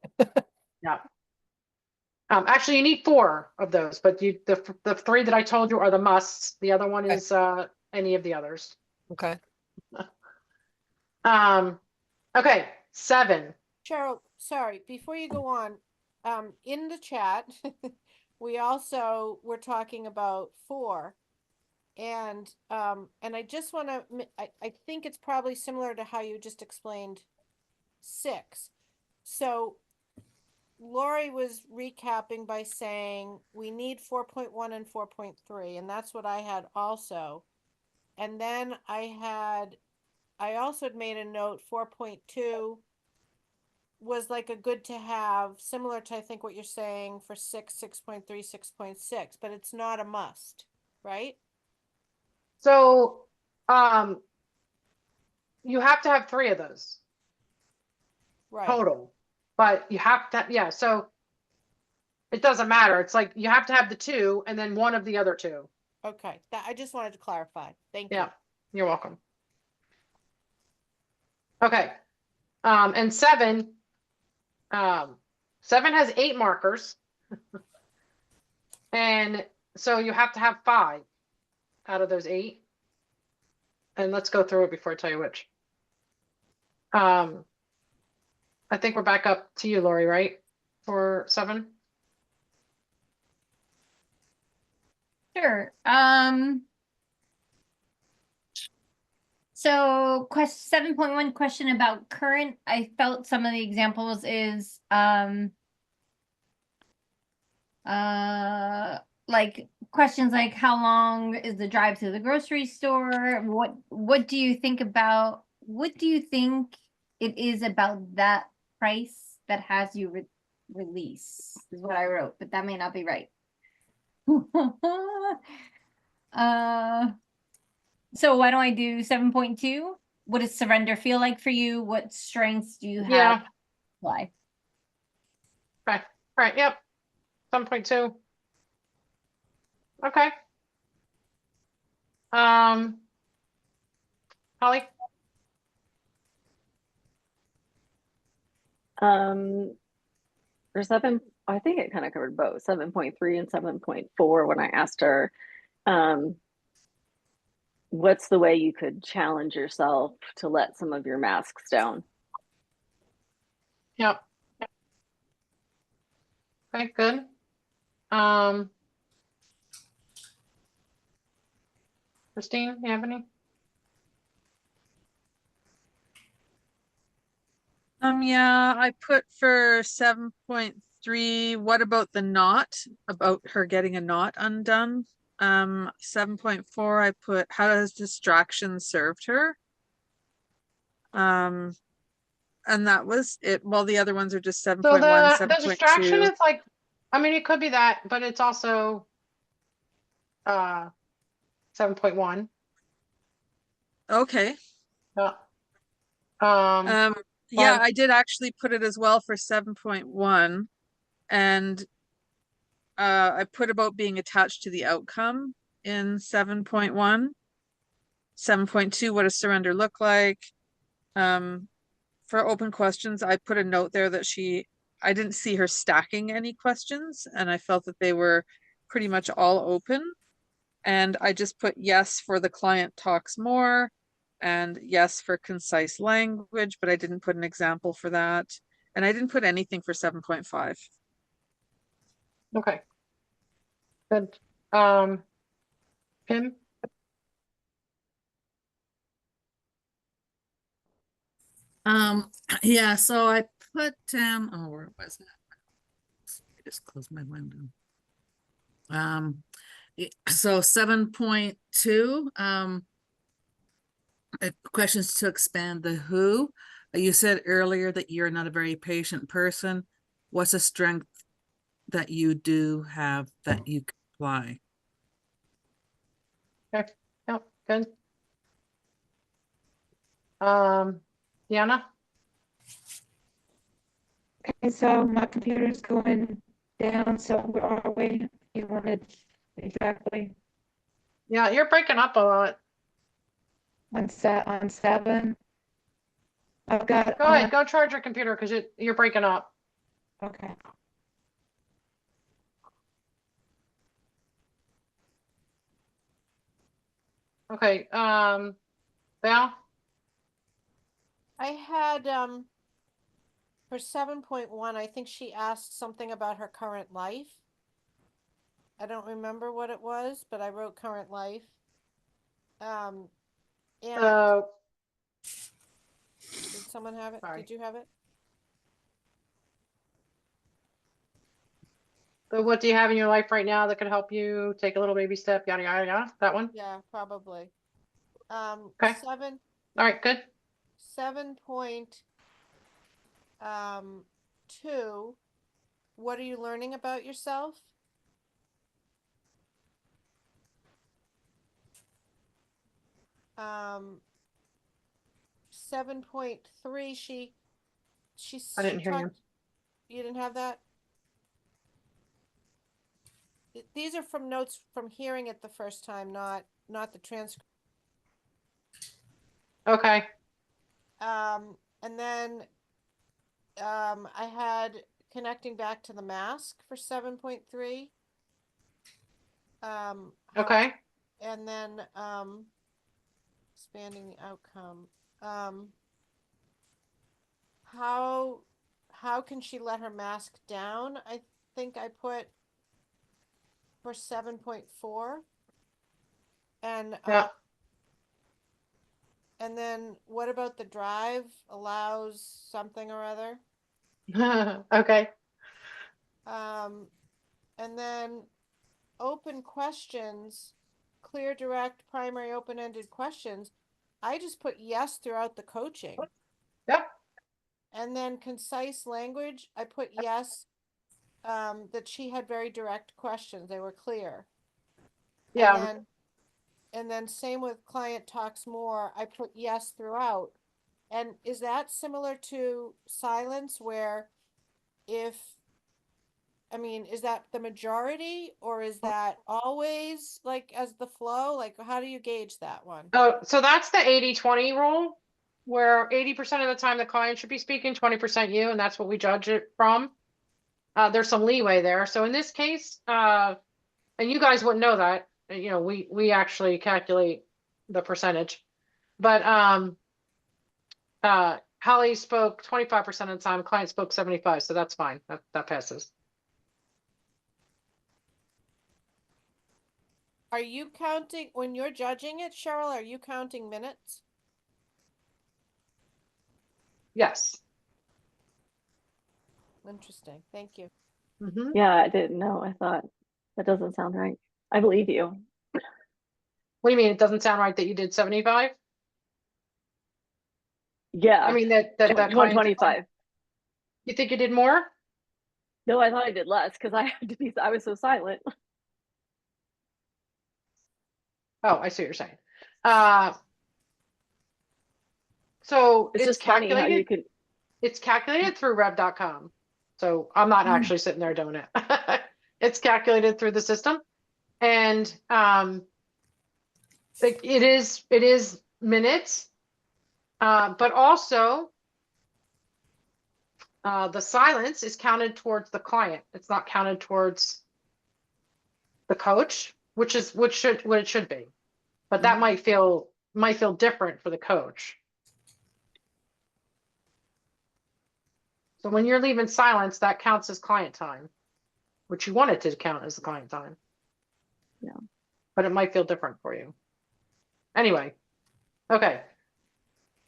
Yeah. Actually, you need 4 of those, but the 3 that I told you are the musts. The other one is any of the others. Okay. Okay, 7. Cheryl, sorry, before you go on, in the chat, we also were talking about 4. And I just want to, I think it's probably similar to how you just explained 6. So Lori was recapping by saying we need 4.1 and 4.3, and that's what I had also. And then I also had made a note, 4.2 was like a good to have, similar to I think what you're saying for 6.3, 6.6, but it's not a must, right? So, you have to have 3 of those Right. total, but you have to, yeah, so it doesn't matter. It's like you have to have the 2 and then one of the other 2. Okay. That I just wanted to clarify. Thank you. Yeah, you're welcome. Okay. And 7 has 8 markers. And so you have to have 5 out of those 8. And let's go through it before I tell you which. I think we're back up to you, Lori, right? For 7. Sure. So question 7.1 question about current. I felt some of the examples is like questions like how long is the drive to the grocery store? What do you think about what do you think it is about that price that has you release is what I wrote, but that may not be right. So why don't I do 7.2? What does surrender feel like for you? What strengths do you have? Yeah. Why? Right. Yep. 7.2. Okay. Holly? For 7, I think it kind of covered both 7.3 and 7.4 when I asked her, what's the way you could challenge yourself to let some of your masks down? Yep. Okay, good. Christine, you have any? Yeah, I put for 7.3, what about the knot, about her getting a knot undone? 7.4, I put, how has distraction served her? And that was it. Well, the other ones are just 7.1, So the distraction 7.2. is like, I mean, it could be that, but it's also 7.1. Okay. Yeah. Yeah, but- I did actually put it as well for 7.1, and I put about being attached to the outcome in 7.1. 7.2, what does surrender look like? For open questions, I put a note there that I didn't see her stacking any questions, and I felt that they were pretty much all open. And I just put yes for the client talks more, and yes for concise language, but I didn't put an example for that. And I didn't put anything for 7.5. Okay. Good. Pim? Yeah, so I put down, oh, where was it? I just closed my window. So 7.2, questions to expand the who. You said earlier that you're not a very patient person. What's a strength that you do have that you can apply? Okay. Yep, good. Deanna? Okay, so my computer's going down, so where are we? You wanted exactly Yeah, you're breaking up a lot. on 7. I've got Go ahead, go charge your computer because you're breaking up. okay. Okay, Val? I had for 7.1, I think she asked something about her current life. I don't remember what it was, but I wrote current life. And So, did someone have it? Sorry. Did you have it? what do you have in your life right now that could help you take a little baby step, yada, yada, yada? That one? Yeah, probably. Okay. Seven, All right, good. 7.2, what are you learning about yourself? Um, 7.3, she I didn't hear you. talked, you didn't have that? These are from notes from hearing it the first time, not the transcript. Okay. And then I had connecting back to the mask for 7.3. Okay. And then expanding the outcome. How can she let her mask down? I think I put for 7.4. And Yeah. and then what about the drive allows something or other? Okay. And then open questions, clear, direct, primary, open-ended questions. I just put yes throughout the coaching. Yep. And then concise language, I put yes, that she had very direct questions. They were clear. Yeah. And then same with client talks more, I put yes throughout. And is that similar to silence where is that the majority or is that always like as the flow? Like, how do you gauge that one? Oh, so that's the 80-20 rule, where 80% of the time the client should be speaking, 20% you, and that's what we judge it from. There's some leeway there. So in this case, and you guys wouldn't know that, you know, we actually calculate the percentage, but Holly spoke 25% of the time, client spoke 75, so that's fine. That passes. Are you counting when you're judging it, Cheryl? Are you counting minutes? Yes. Interesting. Thank you. Mm-hmm. Yeah, I didn't know. I thought that doesn't sound right. I believe you. What do you mean? It doesn't sound right that you did 75? Yeah. I mean that client did 125. You think you did more? No, I thought I did less because I had to be. I was so silent. Oh, I see what you're saying. So It's just funny how you could. it's calculated through rev.com. So I'm not actually sitting there doing it. It's calculated through the system. And it is minutes. But also the silence is counted towards the client. It's not counted towards the coach, which is what it should be. But that might feel different for the coach. So when you're leaving silence, that counts as client time, which you want it to count as the client time. Yeah. But it might feel different for you. Anyway. Okay.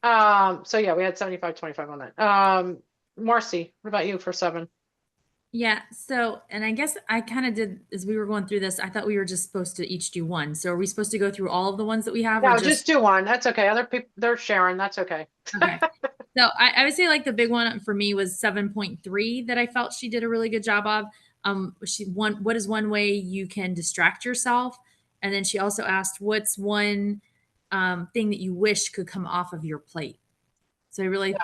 So yeah, we had 75-25 on that. Marcy, what about you for 7? Yeah. So, and I guess I kind of did as we were going through this, I thought we were just supposed to each do one. So are we supposed to go through all of the ones that we have? No, or just do one. That's okay. Other people, they're sharing. That's okay. Okay. So I would say like the big one for me was 7.3 that I felt she did a really good job of. What is one way you can distract yourself? And then she also asked, what's one thing that you wish could come off of your plate? So I really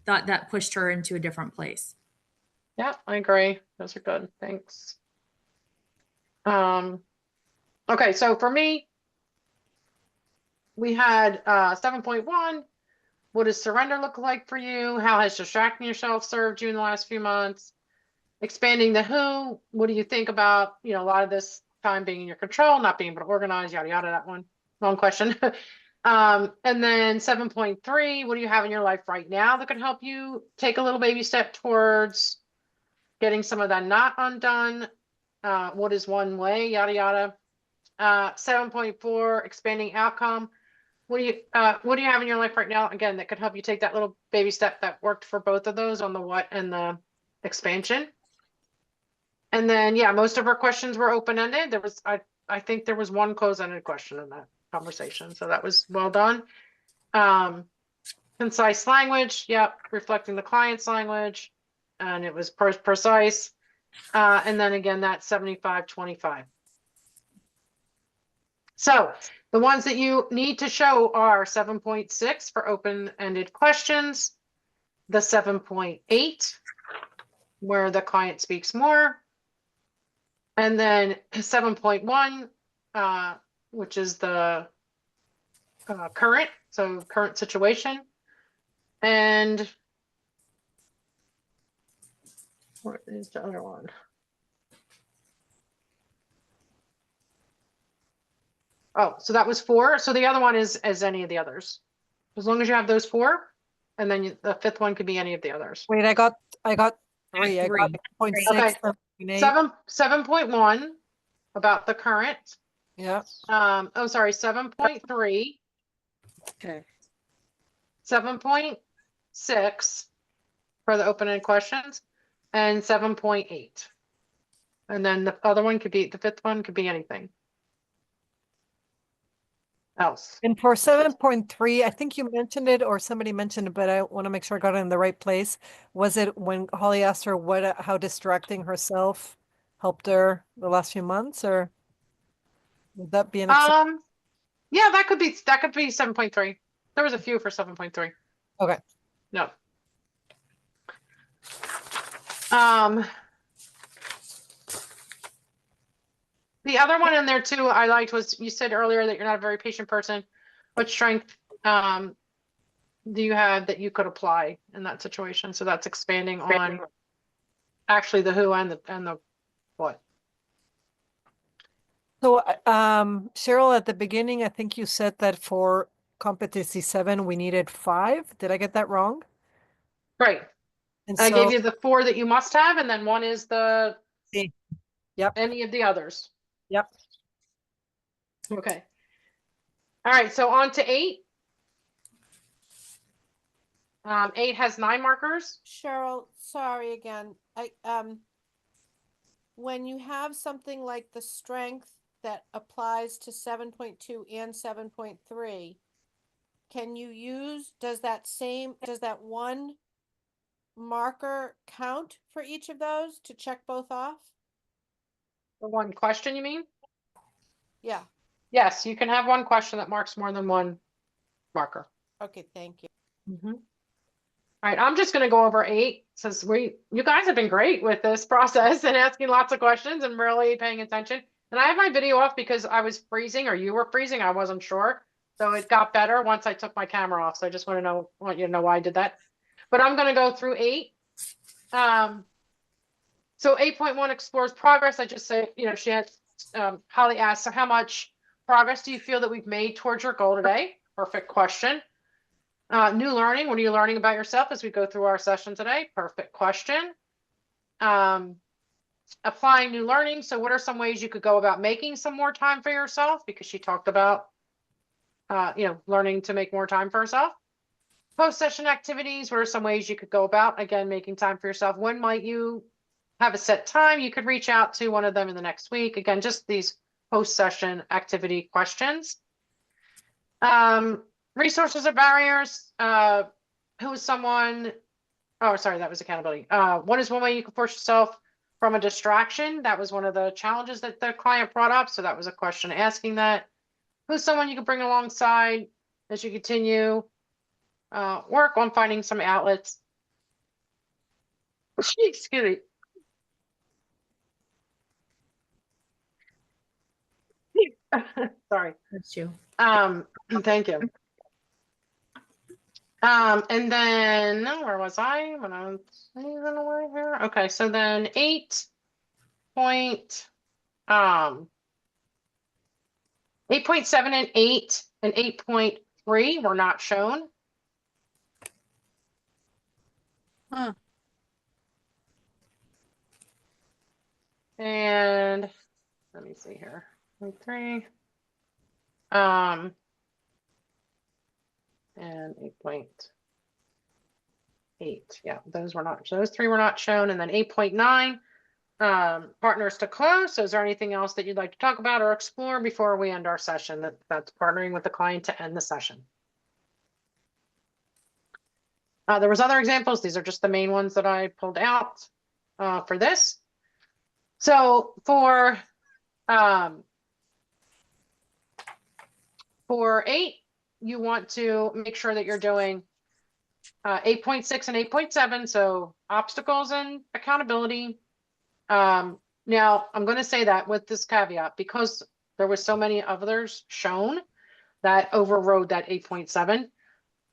thought that pushed her into a different place. Yeah, I agree. Those are good. Thanks. Okay, so for me, we had 7.1. What does surrender look like for you? How has distracting yourself served you in the last few months? Expanding the who. What do you think about, a lot of this time being in your control, not being able to organize, yada, yada, that one. Long question. And then 7.3, what do you have in your life right now that could help you take a little baby step towards getting some of that not undone? What is one way, yada, yada. 7.4, expanding outcome. What do you have in your life right now, again, that could help you take that little baby step that worked for both of those on the what and the expansion? And then, yeah, most of our questions were open-ended. There was, I think there was one closed-ended question in that. conversation. So that was well done. Concise language, yep, reflecting the client's language, and it was precise. And then again, that 75-25. So the ones that you need to show are 7.6 for open-ended questions, the 7.8 where the client speaks more, and then 7.1, which is the current situation. And what is the other one? Oh, so that was 4. So the other one is as any of the others. As long as you have those 4, and then the 5th one could be any of the others. Wait, I got 3. I got 0.6, Okay. 7.8. 7.1 about the current. Yeah. Oh, sorry, 7.3. Okay. 7.6 for the open-ended questions, and 7.8. And then the other one could be, the 5th one could be anything else. And for 7.3, I think you mentioned it or somebody mentioned it, but I want to make sure I got it in the right place. Was it when Holly asked her how distracting herself helped her the last few months, or would that be an Yeah, that could be 7.3. There was a few for 7.3. Okay. No. The other one in there too I liked was, you said earlier that you're not a very patient person. What strength do you have that you could apply in that situation? So that's expanding on actually the who and the what. So, Cheryl, at the beginning, I think you said that for competency 7, we needed 5. Did I get that wrong? Right. And I so, gave you the 4 that you must have, and then 1 is the yep. any of the others. Yep. Okay. All right, so on to 8. 8 has 9 markers. Cheryl, sorry again. When you have something like the strength that applies to 7.2 and 7.3, can you use, does that one marker count for each of those to check both off? The one question, you mean? Yeah. Yes, you can have one question that marks more than one marker. Okay, thank you. All right, I'm just going to go over 8 since you guys have been great with this process and asking lots of questions and really paying attention. And I have my video off because I was freezing, or you were freezing. I wasn't sure. So it got better once I took my camera off. So I just want you to know why I did that. But I'm going to go through 8. So 8.1 explores progress. I just say, she had, Holly asked, so how much progress do you feel that we've made towards your goal today? Perfect question. New learning. What are you learning about yourself as we go through our session today? Perfect question. Applying new learning. So what are some ways you could go about making some more time for yourself? Because she talked about, learning to make more time for herself. Post-session activities. What are some ways you could go about, again, making time for yourself? When might you have a set time? You could reach out to one of them in the next week. Again, just these post-session activity questions. Resources or barriers. Who is someone? Oh, sorry, that was accountability. What is one way you can force yourself from a distraction? That was one of the challenges that the client brought up. So that was a question asking that. Who's someone you can bring alongside as you continue work on finding some outlets? Excuse me. Sorry. That's you. Thank you. And then where was I when I was even away here? Okay, so then 8.7 and 8 and 8.3 were not shown. Huh. And let me see here. 3. And 8.8. Yeah, those 3 were not shown. And then 8.9 partners to close. So is there anything else that you'd like to talk about or explore before we end our session? That's partnering with the client to end the session. There was other examples. These are just the main ones that I pulled out for this. So for 8, you want to make sure that you're doing 8.6 and 8.7. So obstacles and accountability. Now I'm going to say that with this caveat, because there was so many others shown that overrode that 8.7.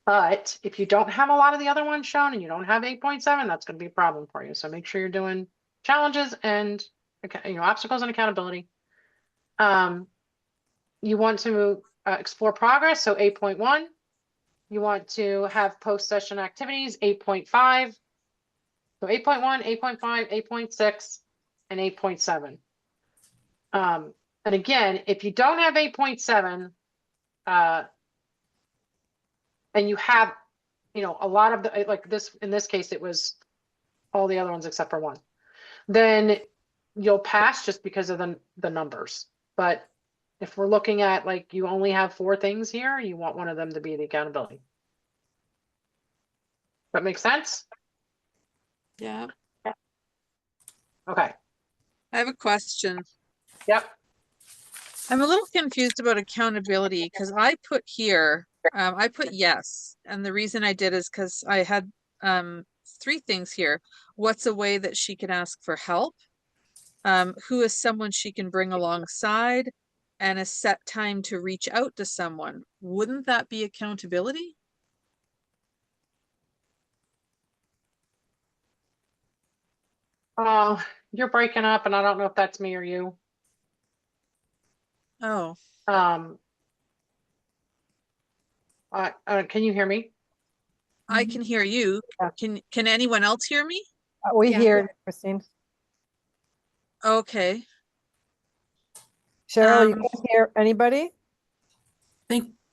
But if you don't have a lot of the other ones shown and you don't have 8.7, that's going to be a problem for you. So make sure you're doing challenges and obstacles and accountability. You want to explore progress. So 8.1, you want to have post-session activities, 8.5. So 8.1, 8.5, 8.6, and 8.7. And again, if you don't have 8.7, and you have, a lot of the, like this, in this case, it was all the other ones except for one, then you'll pass just because of the numbers. But if we're looking at, like, you only have 4 things here, you want one of them to be the accountability. That makes sense? Yeah. Okay. I have a question. Yep. I'm a little confused about accountability because I put here, I put yes. And the reason I did is because I had 3 things here. What's a way that she can ask for help? Who is someone she can bring alongside? And a set time to reach out to someone. Wouldn't that be accountability? You're breaking up, and I don't know if that's me or you. Oh, Can you hear me? I can hear you. Can anyone else hear me? We Yeah. hear Christine. Okay. Cheryl, you Um, can't hear anybody?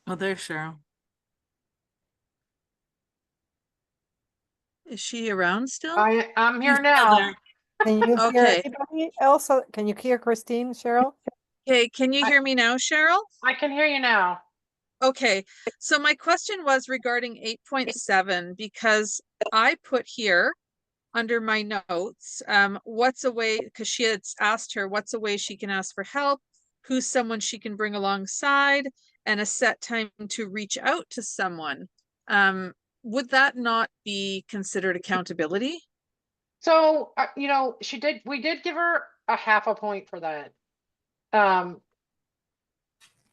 Oh, there's Cheryl. Is she around still? I'm here She's still now. there. Can you hear Okay. anybody else? Can you hear Christine, Cheryl? Okay, can you hear me now, Cheryl? I can hear you now. Okay, so my question was regarding 8.7 because I put here under my notes, what's a way, because she had asked her, what's a way she can ask for help, who's someone she can bring alongside, and a set time to reach out to someone. Would that not be considered accountability? So, we did give her a half a point for that.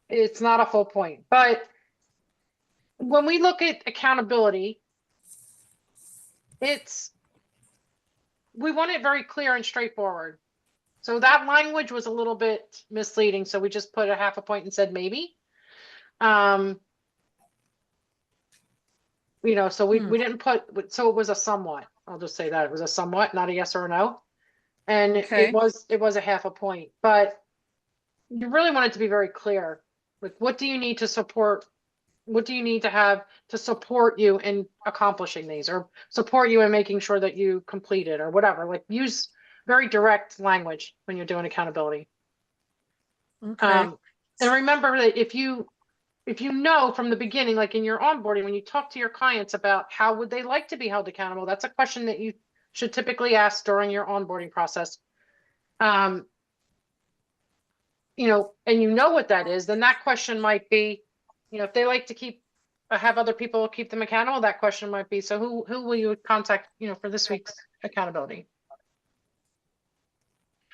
It's not a full point, but when we look at accountability, we want it very clear and straightforward. So that language was a little bit misleading. So we just put a half a point and said maybe. So we didn't put, so it was a somewhat. I'll just say that it was a somewhat, not a yes or a no. And Okay. it was a half a point, but you really want it to be very clear. Like, what do you need to support? What do you need to have to support you in accomplishing these, or support you in making sure that you complete it, or whatever? Like, use very direct language when you're doing accountability. Okay. And remember that if you know from the beginning, like in your onboarding, when you talk to your clients about how would they like to be held accountable, that's a question that you should typically ask during your onboarding process. And what that is, then that question might be, if they like to have other people keep them accountable, that question might be, so who will you contact, for this week's accountability?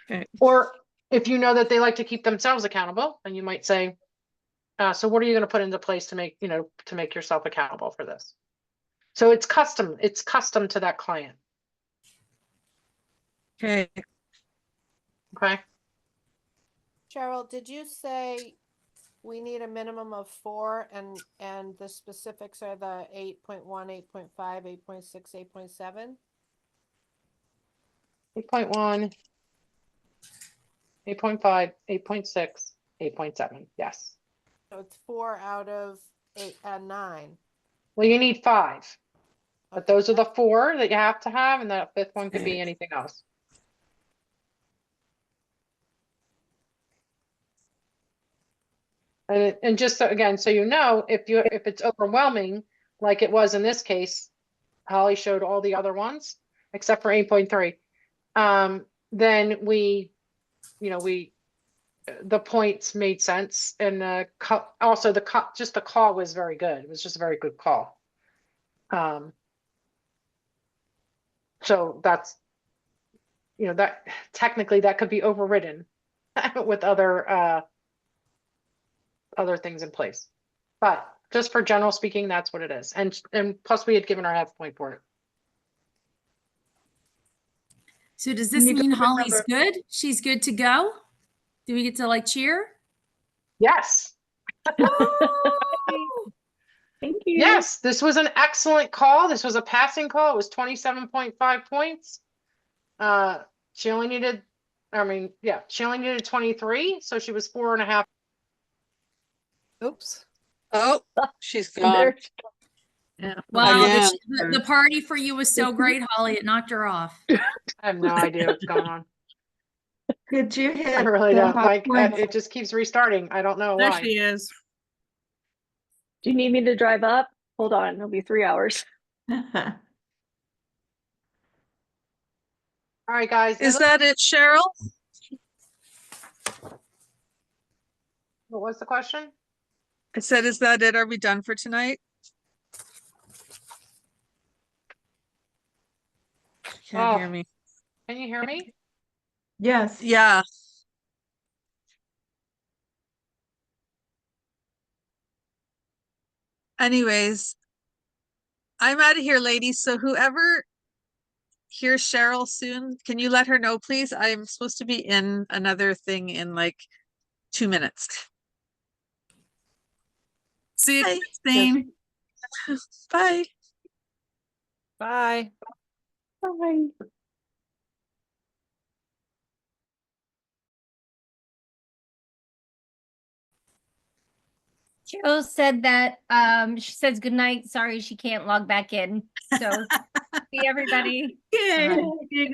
Okay. Or if you know that they like to keep themselves accountable, then you might say, so what are you going to put into place to make yourself accountable for this? So it's custom to that client. Okay. Okay. Cheryl, did you say we need a minimum of 4 and the specifics are the 8.1, 8.5, 8.6, 8.7? 8.1, 8.5, 8.6, 8.7. Yes. So it's 4 out of 8 and 9. Well, you need 5, but Okay. those are the 4 that you have to have, and that 5th one could be anything else. And just so, again, so you know, if it's overwhelming, like it was in this case, Holly showed all the other ones except for 8.3. Then the points made sense, and also just the call was very good. It was just a very good call. So that's, that technically that could be overridden with other things in place. But just for general speaking, that's what it is. And plus we had given our half point for it. So does this You mean just Holly's remember- good? She's good to go? Do we get to like cheer? Yes. Thank you. Yes, this was an excellent call. This was a passing call. It was 27.5 points. She only needed 23, so she was 4.5. Oops. Oh, she's And gone. there- Yeah. Wow, Again. the party for you was so great, Holly. It knocked her off. I have no idea what's going on. Could you I hit really the don't. hot Like, points? it just keeps restarting. I don't know There why. she is. Do you need me to drive up? Hold on, it'll be 3 hours. All right, guys. Is that it, Cheryl? What was the question? I said, is that it? Are we done for tonight? Can't hear Oh. me. Can you hear me? Yes. Yeah. Anyways, I'm out of here, ladies. So whoever hears Cheryl soon, can you let her know, please? I'm supposed to be in another thing in like 2 minutes. See you, Bye. Christine. Bye. Bye. Bye. Jill said that she says good night. Sorry, she can't log back in. So see everybody. Yay. Bye.